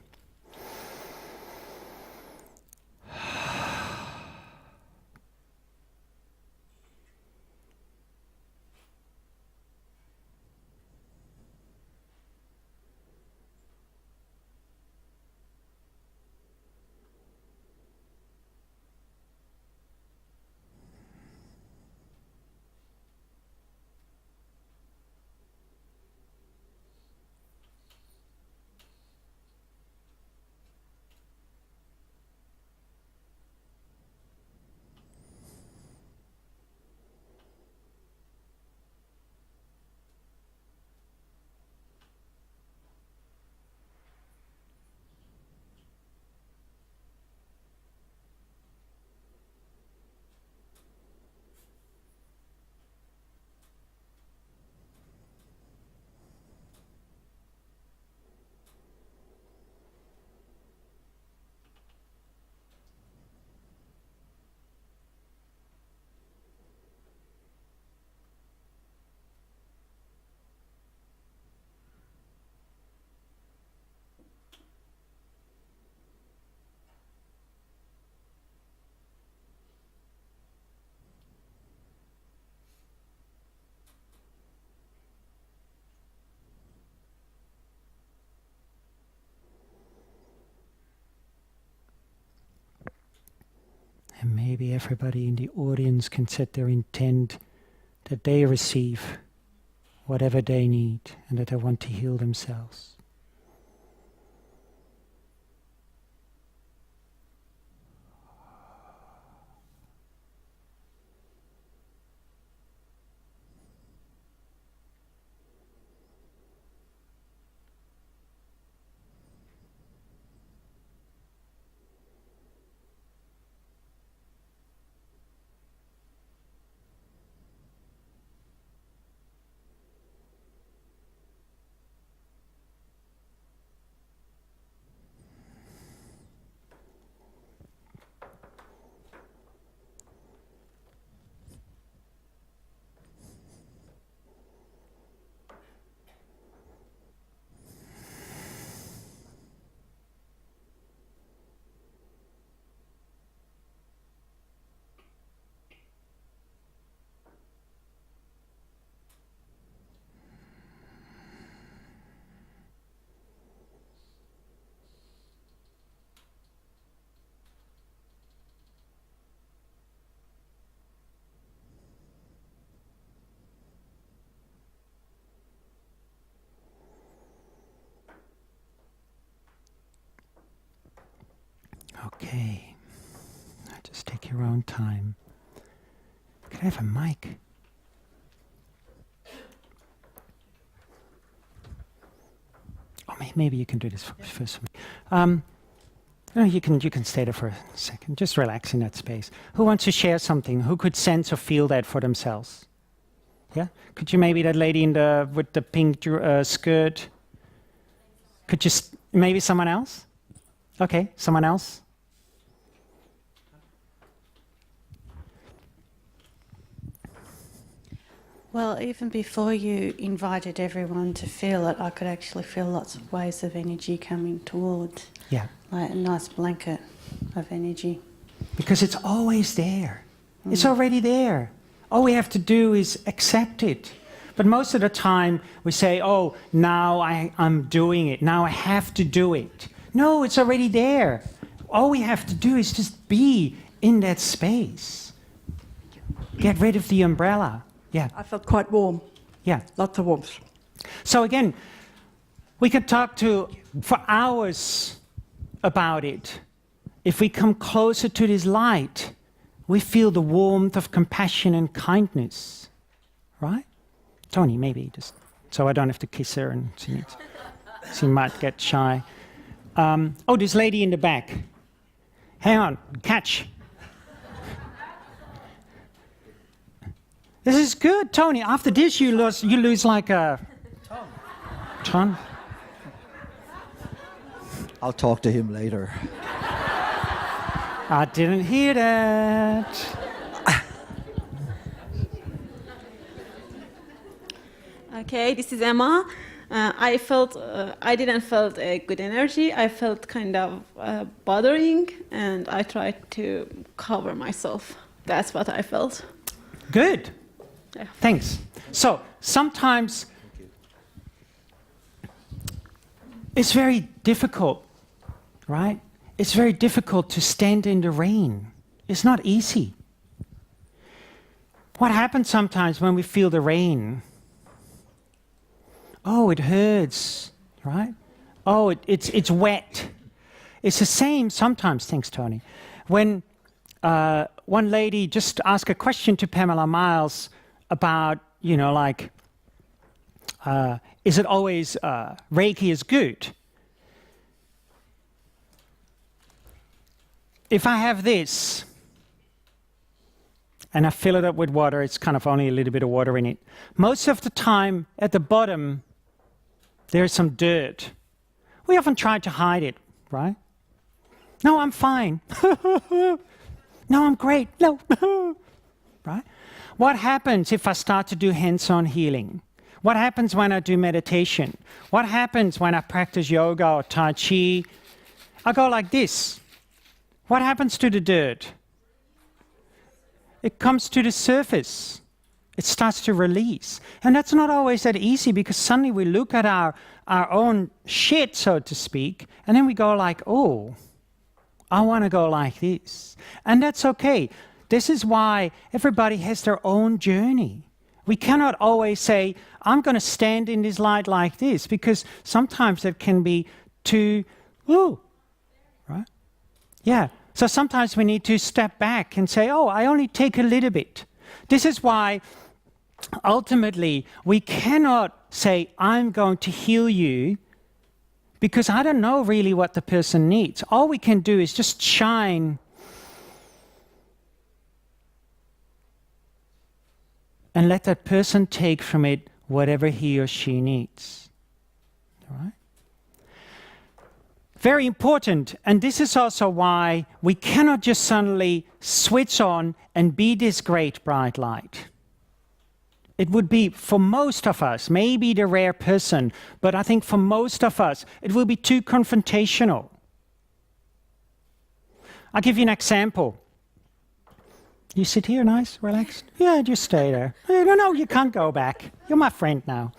And maybe everybody in the audience can set their intent that they receive whatever they need and that they want to heal themselves. Okay. Just take your own time. Can I have a mic? Oh, maybe you can do this first for me. No, you can stay there for a second. Just relax in that space. Who wants to share something? Who could sense or feel that for themselves? Yeah? Could you maybe, that lady with the pink skirt? Could you, maybe someone else? Okay, someone else? Well, even before you invited everyone to feel it, I could actually feel lots of waves of energy coming towards. Yeah. Like a nice blanket of energy. Because it's always there. It's already there. All we have to do is accept it. But most of the time we say, oh, now I'm doing it. Now I have to do it. No, it's already there. All we have to do is just be in that space. Get rid of the umbrella. Yeah. I felt quite warm. Yeah. Lots of warmth. So again, we could talk for hours about it. If we come closer to this light, we feel the warmth of compassion and kindness. Right? Tony, maybe just so I don't have to kiss her and she might get shy. Oh, this lady in the back. Hang on, catch. This is good, Tony. After this, you lose like a ton. I'll talk to him later. I didn't hear that. Okay, this is Emma. I felt I didn't felt a good energy. I felt kind of bothering, and I tried to cover myself. That's what I felt. Good. Yeah. Thanks. So sometimes it's very difficult, right? It's very difficult to stand in the rain. It's not easy. What happens sometimes when we feel the rain? Oh, it hurts, right? Oh, it's wet. It's the same sometimes, thanks, Tony. When one lady just asked a question to Pamela Miles about, like, is it always Reiki is good? If I have this, and I fill it up with water, it's kind of only a little bit of water in it. Most of the time, at the bottom, there's some dirt. We often try to hide it, right? No, I'm fine. No, I'm great. No, right? What happens if I start to do hands-on healing? What happens when I do meditation? What happens when I practice yoga or Tai Chi? I go like this. What happens to the dirt? It comes to the surface. It starts to release. And that's not always that easy, because suddenly we look at our own shit, so to speak, and then we go like, oh, I want to go like this. And that's okay. This is why everybody has their own journey. We cannot always say, I'm going to stand in this light like this, because sometimes it can be too, ooh, right? Yeah. So sometimes we need to step back and say, oh, I only take a little bit. This is why ultimately we cannot say, I'm going to heal you, because I don't know really what the person needs. All we can do is just shine and let that person take from it whatever he or she needs. All right? Very important, and this is also why we cannot just suddenly switch on and be this great bright light. It would be, for most of us, maybe the rare person, but I think for most of us, it will be too confrontational. I'll give you an example. You sit here nice, relaxed? Yeah, just stay there. No, you can't go back. You're my friend now.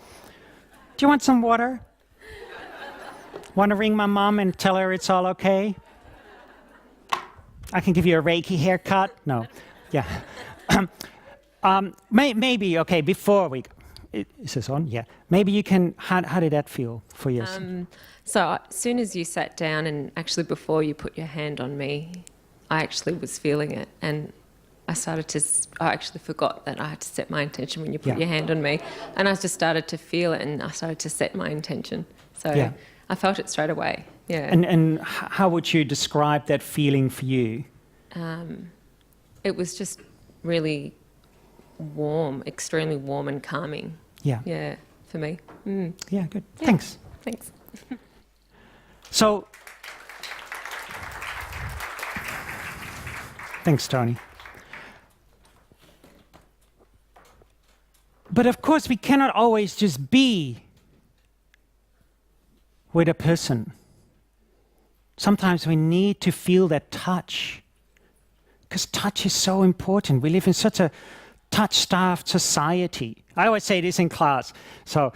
Do you want some water? Want to ring my mom and tell her it's all okay? I can give you a Reiki haircut? No. Yeah. Maybe, okay, before we... Is this on? Yeah. Maybe you can... How did that feel for you? So as soon as you sat down, and actually before you put your hand on me, I actually was feeling it, and I actually forgot that I had to set my intention when you put your hand on me, and I just started to feel it, and I started to set my intention. So I felt it straight away. Yeah. And how would you describe that feeling for you? It was just really warm, extremely warm and calming. Yeah. Yeah, for me. Mm. Yeah, good. Yeah. Thanks. Thanks. So, thanks, Tony. But of course, we cannot always just be with a person. Sometimes we need to feel that touch, because touch is so important. We live in such a touch-starved society. I always say this in class. So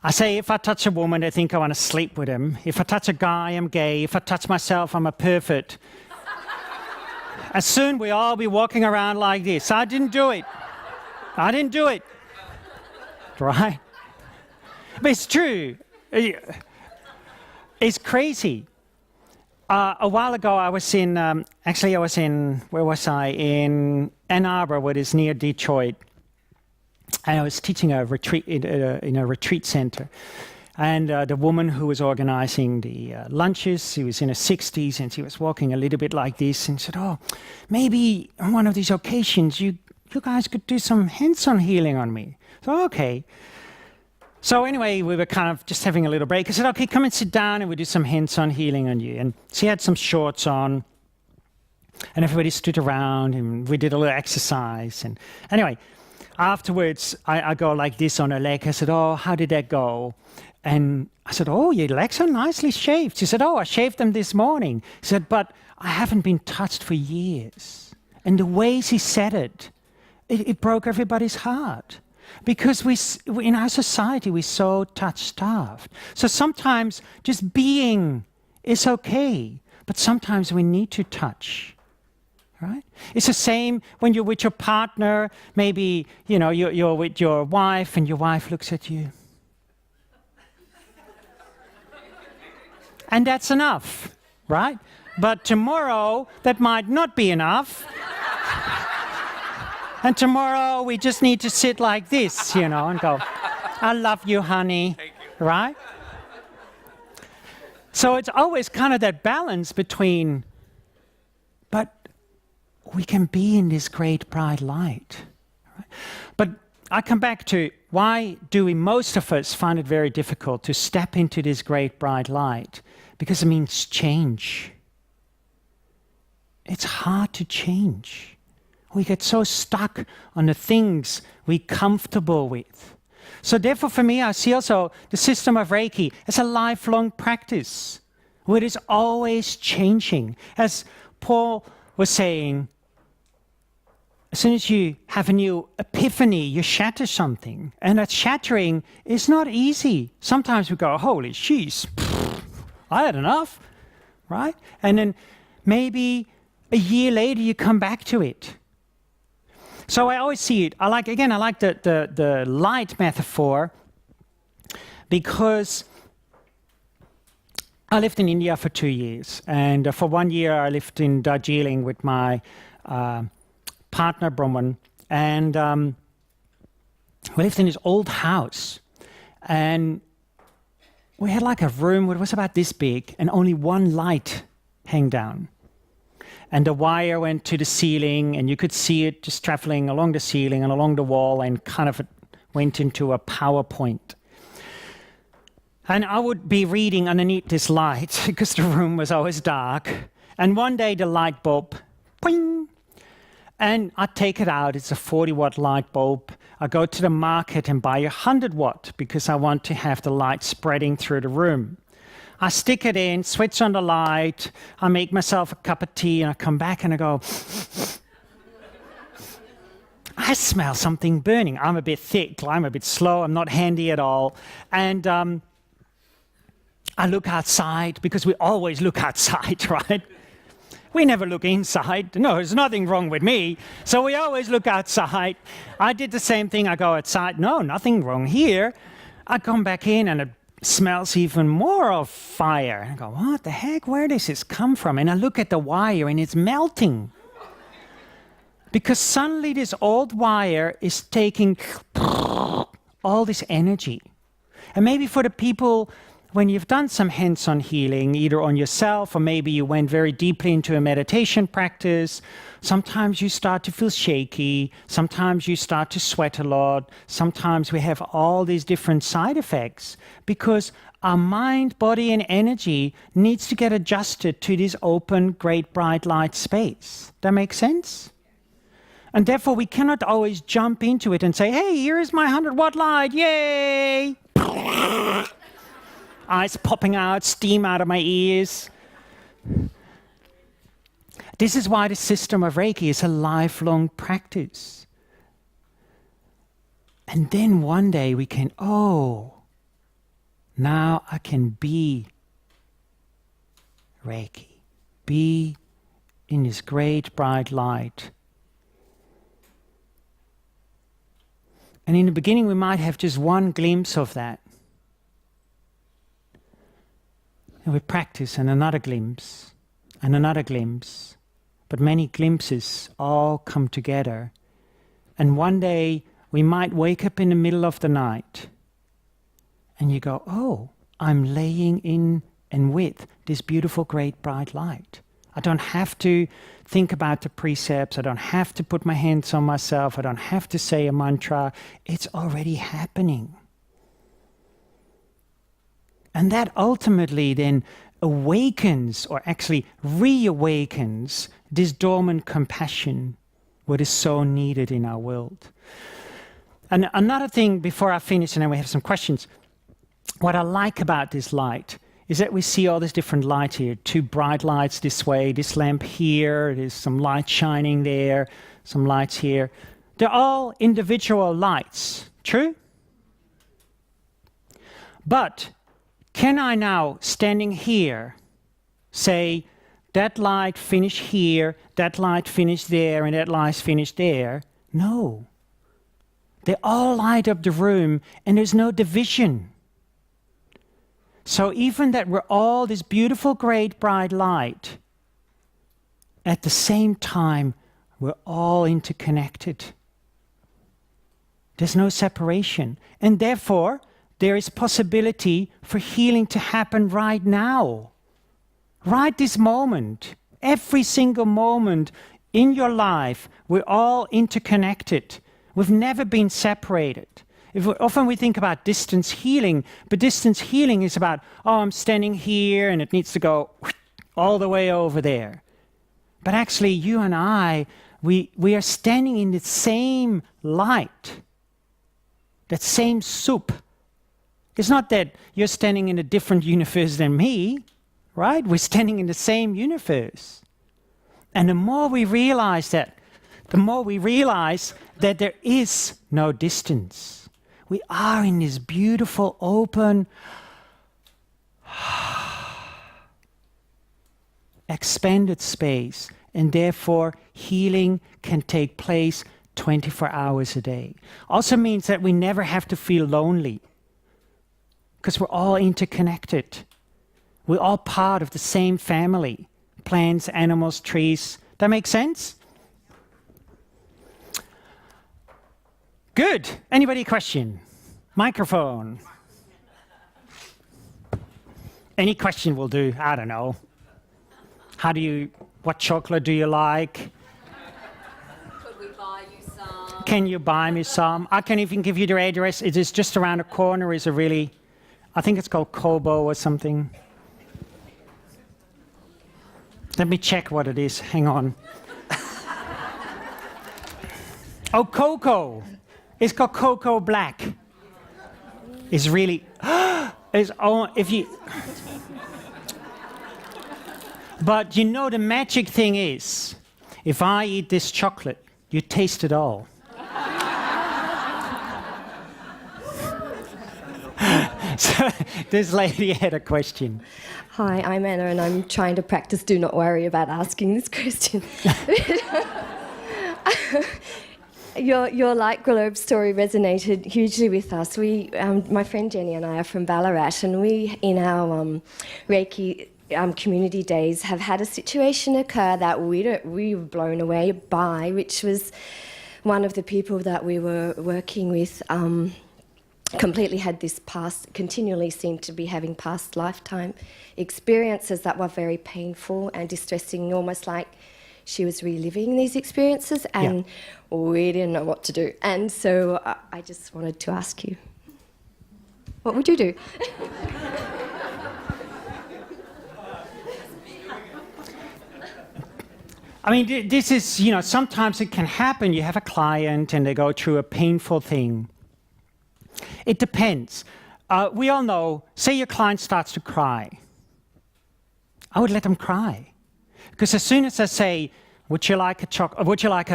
I say, if I touch a woman, they think I want to sleep with him. If I touch a guy, I'm gay. If I touch myself, I'm a pervert. And soon we all be walking around like this. I didn't do it. I didn't do it. Right? But it's true. It's crazy. A while ago, I was in, where was I? In Ann Arbor, what is near Detroit. And I was teaching a retreat in a retreat center. And the woman who was organizing the lunches, she was in her 60s, and she was walking a little bit like this, and said, oh, maybe on one of these occasions, you guys could do some hands-on healing on me. So, okay. So anyway, we were kind of just having a little break. I said, okay, come and sit down and we'll do some hands-on healing on you. And she had some shorts on, and everybody stood around, and we did a little exercise. And anyway, afterwards, I go like this on her leg. I said, oh, how did that go? And I said, oh, your legs are nicely shaved. She said, oh, I shaved them this morning. She said, but I haven't been touched for years. And the way she said it, it broke everybody's heart. Because in our society, we're so touch-starved. So sometimes just being is okay, but sometimes we need to touch. Right? It's the same when you're with your partner. Maybe you're with your wife, and your wife looks at you, and that's enough, right? But tomorrow that might not be enough, and tomorrow we just need to sit like this, and go, "I love you, honey," right? So it's always kind of that balance between, but we can be in this great bright light. Right? But I come back to, why do most of us find it very difficult to step into this great bright light? Because it means change. It's hard to change. We get so stuck on the things we're comfortable with. So therefore for me, I see also the system of Reiki as a lifelong practice, where it is always changing. As Paul was saying, as soon as you have a new epiphany, you shatter something. And that shattering is not easy. Sometimes we go, holy jeez, I had enough, right? And then maybe a year later you come back to it. So I always see it. I like the light metaphor, because I lived in India for 2 years. And for 1 year I lived in Darjeeling with my partner Brahman, and we lived in this old house, and we had like a room that was about this big, and only one light hang down, and the wire went to the ceiling, and you could see it just traveling along the ceiling and along the wall, and kind of went into a PowerPoint. And I would be reading underneath this light because the room was always dark, and one day the light bulb, poing. And I take it out, it's a 40-watt light bulb. I go to the market and buy a 100-watt because I want to have the light spreading through the room. I stick it in, switch on the light, I make myself a cup of tea, and I come back and I go, I smell something burning. I'm a bit thick, I'm a bit slow, I'm not handy at all. And I look outside, because we always look outside, right? We never look inside. No, there's nothing wrong with me. So we always look outside. I did the same thing. I go outside. No, nothing wrong here. I come back in and it smells even more of fire. I go, what the heck? Where does this come from? And I look at the wire and it's melting. Because suddenly this old wire is taking all this energy. And maybe for the people, when you've done some hands-on healing, either on yourself or maybe you went very deeply into a meditation practice, sometimes you start to feel shaky, sometimes you start to sweat a lot, sometimes we have all these different side effects because our mind, body, and energy needs to get adjusted to this open, great, bright light space. That makes sense? And therefore we cannot always jump into it and say, hey, here is my 100-watt light, yay! Eyes popping out, steam out of my ears. This is why the system of Reiki is a lifelong practice. And then one day we can, now I can be Reiki, be in this great bright light. And in the beginning we might have just one glimpse of that. And we practice, and another glimpse, and another glimpse. But many glimpses all come together. And one day we might wake up in the middle of the night and you go, I'm laying in and with this beautiful, great, bright light. I don't have to think about the precepts. I don't have to put my hands on myself. I don't have to say a mantra. It's already happening. And that ultimately then awakens, or actually reawakens, this dormant compassion, what is so needed in our world. And another thing before I finish, and then we have some questions. What I like about this light is that we see all these different lights here. 2 bright lights this way, this lamp here, there's some light shining there, some lights here. They're all individual lights, true? But can I now, standing here, say, that light finished here, that light finished there, and that light finished there? No. They all light up the room, and there's no division. So even that we're all this beautiful, great, bright light, at the same time, we're all interconnected. There's no separation. And therefore, there is possibility for healing to happen right now. Right this moment. Every single moment in your life, we're all interconnected. We've never been separated. Often we think about distance healing, but distance healing is about, oh, I'm standing here and it needs to go all the way over there. But actually, you and I, we are standing in the same light, that same soup. It's not that you're standing in a different universe than me, right? We're standing in the same universe. And the more we realize that, the more we realize that there is no distance. We are in this beautiful, open, expanded space, and therefore healing can take place 24 hours a day. Also means that we never have to feel lonely, because we're all interconnected. We're all part of the same family. Plants, animals, trees. That makes sense? Good. Anybody question? Microphone. Any question will do. I don't know. What chocolate do you like? Could we buy you some? Can you buy me some? I can even give you their address. It is just around the corner. I think it's called Kobo or something. Let me check what it is. Hang on. Oh, cocoa. It's called Cocoa Black. It's really, But you know the magic thing is, if I eat this chocolate, you taste it all. So this lady had a question. Hi, I'm Anna, and I'm trying to practice do not worry about asking this question. Your light globe story resonated hugely with us. My friend Jenny and I are from Ballarat, and we, in our Reiki community days, have had a situation occur that we were blown away by, which was one of the people that we were working with completely had this continually seemed to be having past lifetime experiences that were very painful and distressing, almost like she was reliving these experiences, and we didn't know what to do. And so I just wanted to ask you, what would you do? I mean, this is, sometimes it can happen. You have a client and they go through a painful thing. It depends. We all know, say your client starts to cry. I would let them cry. Because as soon as I say, would you like a chocolate, would you like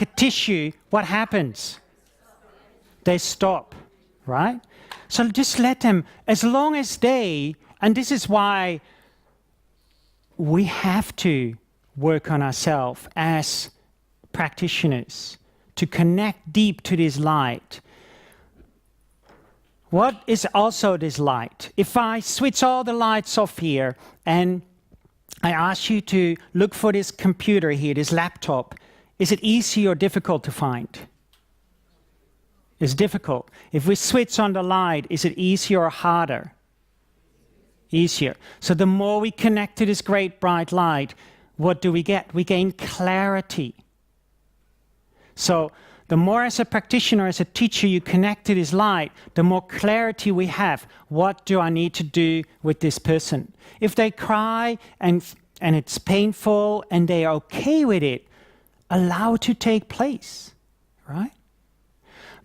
a tissue, what happens? They stop, right? So just let them, as long as and this is why we have to work on ourselves as practitioners to connect deep to this light. What is also this light? If I switch all the lights off here and I ask you to look for this computer here, this laptop, is it easy or difficult to find? It's difficult. If we switch on the light, is it easier or harder? Easier. So the more we connect to this great bright light, what do we get? We gain clarity. So the more as a practitioner, as a teacher, you connect to this light, the more clarity we have. What do I need to do with this person? If they cry and it's painful and they are okay with it, allow to take place, right?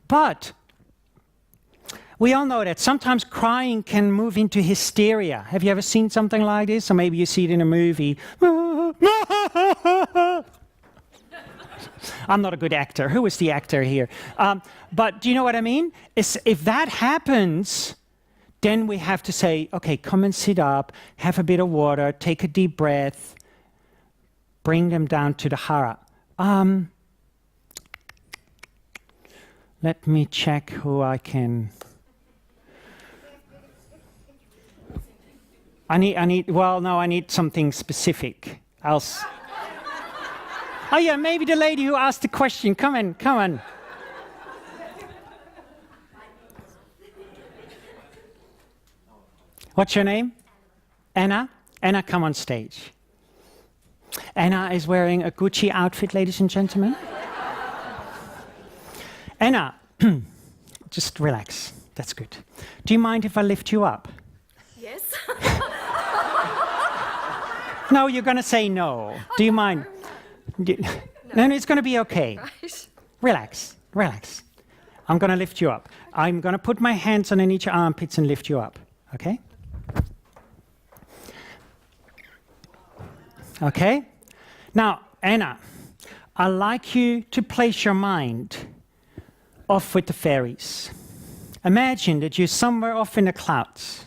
But we all know that sometimes crying can move into hysteria. Have you ever seen something like this? Or maybe you see it in a movie. I'm not a good actor. Who is the actor here? But do you know what I mean? If that happens, then we have to say, okay, come and sit up, have a bit of water, take a deep breath, bring them down to the hara. Let me check who I can... I need something specific. Else. Oh yeah, maybe the lady who asked the question. Come on. What's your name? Anna? Anna, come on stage. Anna is wearing a Gucci outfit, ladies and gentlemen. Anna, just relax. That's good. Do you mind if I lift you up? Yes. No, you're going to say no. Do you mind? No, it's going to be okay. Right. Relax. I'm going to lift you up. I'm going to put my hands underneath your armpits and lift you up. Okay? Okay? Now, Anna, I'd like you to place your mind off with the fairies. Imagine that you're somewhere off in the clouds.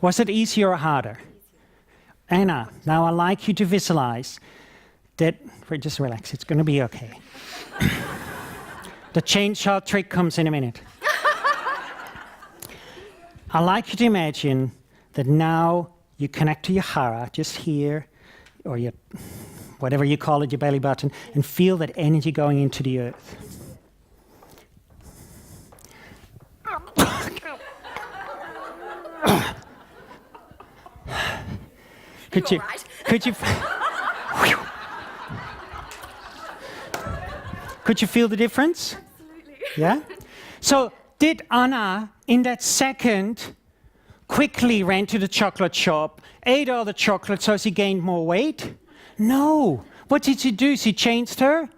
Was it easier or harder? Anna, now I'd like you to visualize that, just relax, it's going to be okay. The chainsaw trick comes in a minute. I'd like you to imagine that now you connect to your hara, just here, or your, whatever you call it, your belly button, and feel that energy going into the earth. Could you feel the difference? Absolutely. Yeah? So did Anna, in that second, quickly ran to the chocolate shop, ate all the chocolate so she gained more weight? No. What did she do? She changed her?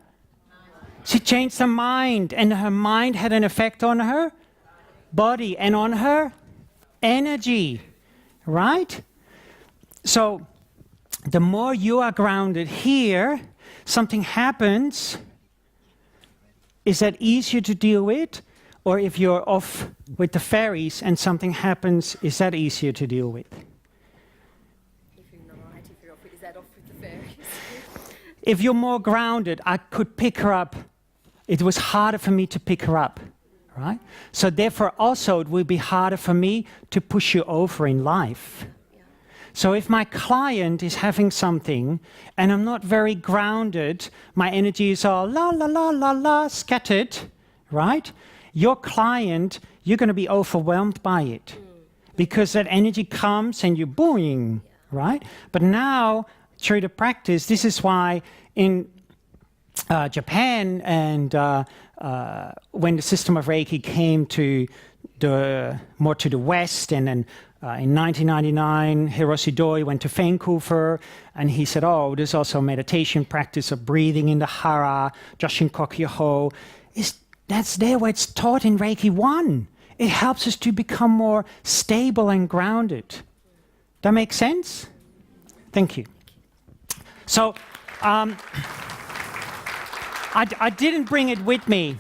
She changed her mind, and her mind had an effect on her body and on her energy, right? So the more you are grounded here, something happens. Is that easier to deal with? Or if you're off with the fairies and something happens, is that easier to deal with? Is that off with the fairies? If you're more grounded, I could pick her up. It was harder for me to pick her up, right? So therefore also it will be harder for me to push you over in life. So if my client is having something and I'm not very grounded, my energy is all la la la la la scattered, right? Your client, you're going to be overwhelmed by it because that energy comes and you're boing, right? But now through the practice, this is why in Japan and when the system of Reiki came to more to the West, and then in 1999, Hiroshi Doi went to Vancouver, and he said, oh, there's also a meditation practice of breathing in the hara, Joshin Kokyoho. That's there where it's taught in Reiki 1. It helps us to become more stable and grounded. That makes sense? Thank you. So, I didn't bring it with me.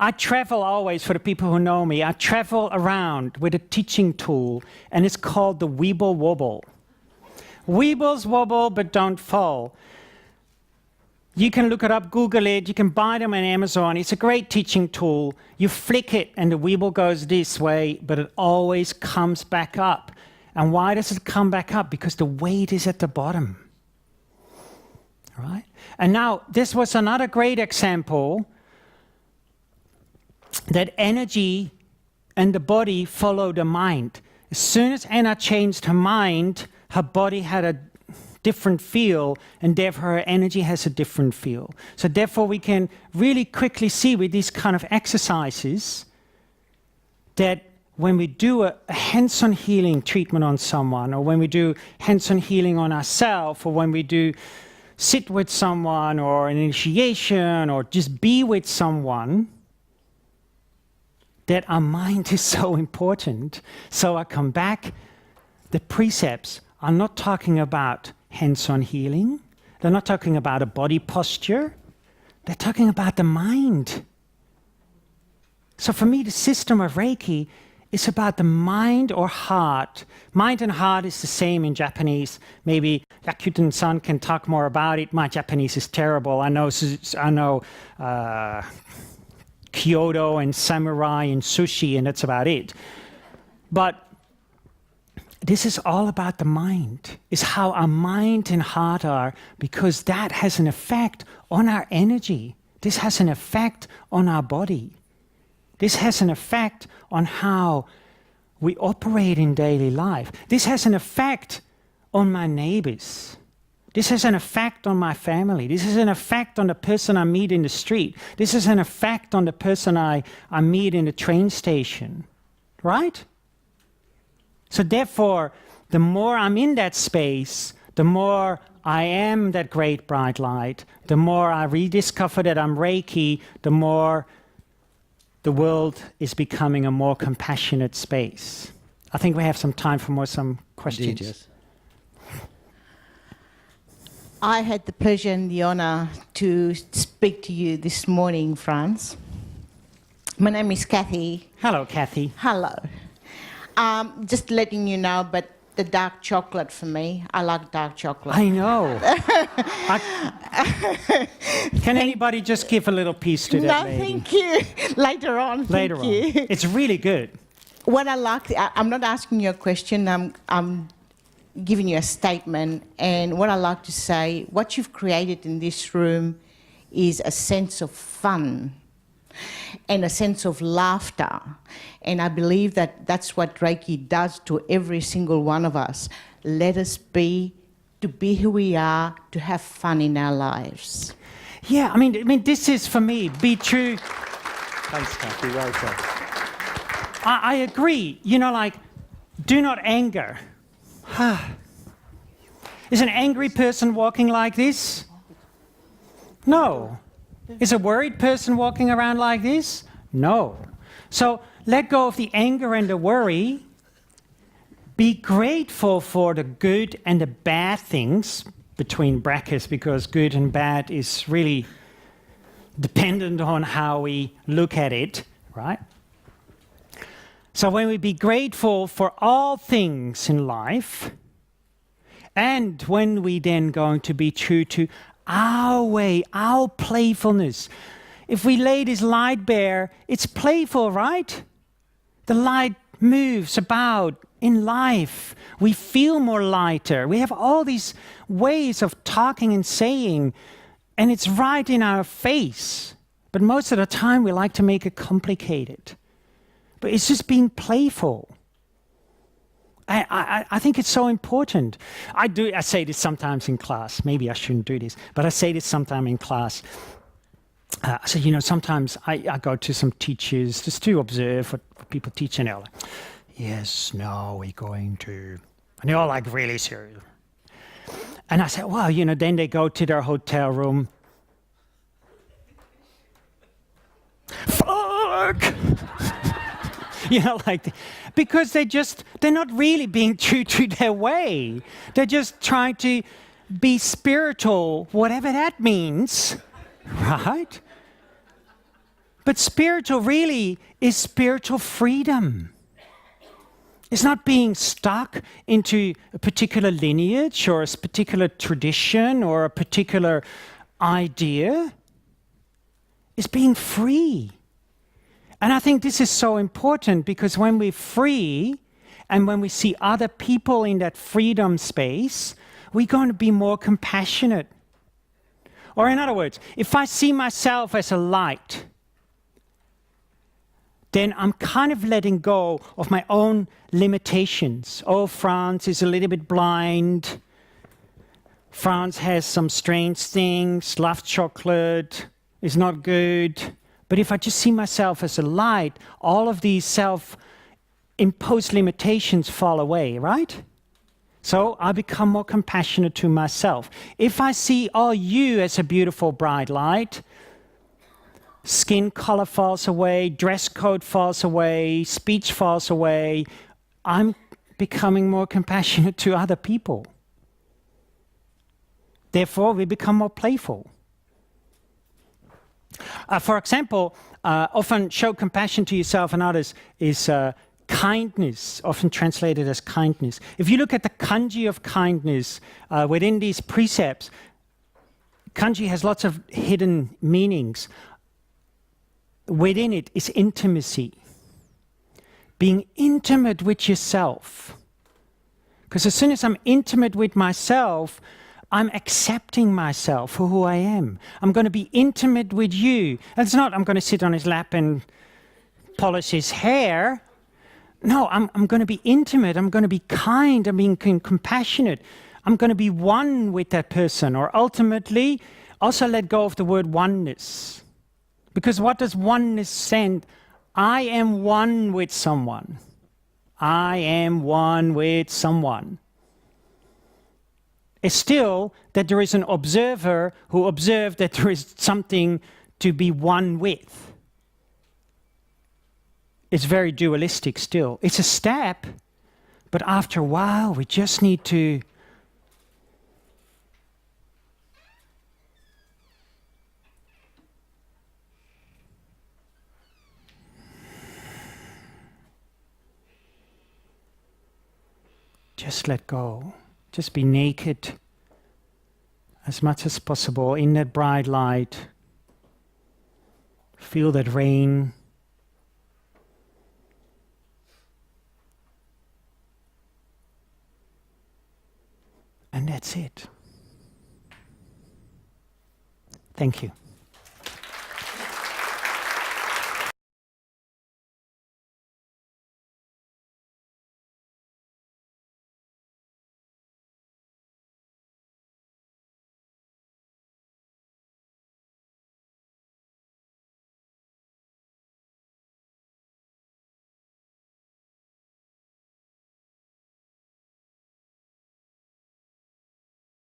I travel always, for the people who know me, I travel around with a teaching tool, and it's called the Weeble Wobble. Weebles wobble, but don't fall. You can look it up, Google it, you can buy them on Amazon. It's a great teaching tool. You flick it, and the Weeble goes this way, but it always comes back up. And why does it come back up? Because the weight is at the bottom. Right? And now, this was another great example that energy and the body follow the mind. As soon as Anna changed her mind, her body had a different feel, and therefore her energy has a different feel. So therefore we can really quickly see with these kind of exercises that when we do a hands-on healing treatment on someone, or when we do hands-on healing on ourselves, or when we do sit with someone, or an initiation, or just be with someone, that our mind is so important. So I come back, the precepts are not talking about hands-on healing. They're not talking about a body posture. They're talking about the mind. So for me, the system of Reiki is about the mind or heart. Mind and heart is the same in Japanese. Maybe Yakuten-san can talk more about it. My Japanese is terrible. I know Kyoto and samurai and sushi, and that's about it. But this is all about the mind. It's how our mind and heart are, because that has an effect on our energy. This has an effect on our body. This has an effect on how we operate in daily life. This has an effect on my neighbors. This has an effect on my family. This has an effect on the person I meet in the street. This has an effect on the person I meet in the train station. Right? So therefore, the more I'm in that space, the more I am that great bright light, the more I rediscover that I'm Reiki, the more the world is becoming a more compassionate space. I think we have some time for some questions. Indeed, yes. I had the pleasure and the honor to speak to you this morning, Frans. My name is Kathy. Hello, Kathy. Hello. Just letting you know, but the dark chocolate for me, I like dark chocolate. I know. Can anybody just give a little piece to that lady? No, thank you. Later on. Later on. It's really good. What I like, I'm not asking you a question, I'm giving you a statement. And what I like to say, what you've created in this room is a sense of fun and a sense of laughter. And I believe that that's what Reiki does to every single one of us. Let us be who we are, to have fun in our lives. Yeah, I mean, this is for me, be true. Thanks, Kathy. Well said. I agree. You know, like, do not anger. Is an angry person walking like this? No. Is a worried person walking around like this? No. So let go of the anger and the worry. Be grateful for the good and the bad things, between brackets, because good and bad is really dependent on how we look at it, right? So when we be grateful for all things in life, and when we then going to be true to our way, our playfulness. If we lay this light bare, it's playful, right? The light moves about in life. We feel more lighter. We have all these ways of talking and saying, and it's right in our face. But most of the time we like to make it complicated. But it's just being playful. I think it's so important. I say this sometimes in class. Maybe I shouldn't do this, but I say this sometimes in class. So, you know, sometimes I go to some teachers just to observe what people teach, and they're like, yes, no, we're going to... And they're all like really serious. And I said, well, you know, then they go to their hotel room. Fuck! You know, like, because they're not really being true to their way. They're just trying to be spiritual, whatever that means, right? But spiritual really is spiritual freedom. It's not being stuck into a particular lineage or a particular tradition or a particular idea. It's being free. And I think this is so important, because when we're free and when we see other people in that freedom space, we're going to be more compassionate. Or in other words, if I see myself as a light, then I'm kind of letting go of my own limitations. Oh, Frans is a little bit blind. Frans has some strange things. Loves chocolate. Is not good. But if I just see myself as a light, all of these imposed limitations fall away, right? So I become more compassionate to myself. If I see you as a beautiful bright light, skin color falls away, dress code falls away, speech falls away, I'm becoming more compassionate to other people. Therefore, we become more playful. For example, often show compassion to yourself and others is kindness, often translated as kindness. If you look at the kanji of kindness within these precepts, kanji has lots of hidden meanings. Within it is intimacy. Being intimate with yourself. Because as soon as I'm intimate with myself, I'm accepting myself for who I am. I'm going to be intimate with you. It's not I'm going to sit on his lap and polish his hair. No, I'm going to be intimate. I'm going to be kind. I'm being compassionate. I'm going to be one with that person. Or ultimately, also let go of the word oneness. Because what does oneness send? I am one with someone. I am one with someone. It's still that there is an observer who observed that there is something to be one with. It's very dualistic still. It's a step, but after a while we just need to just let go. Just be naked as much as possible in that bright light. Feel that rain. And that's it. Thank you.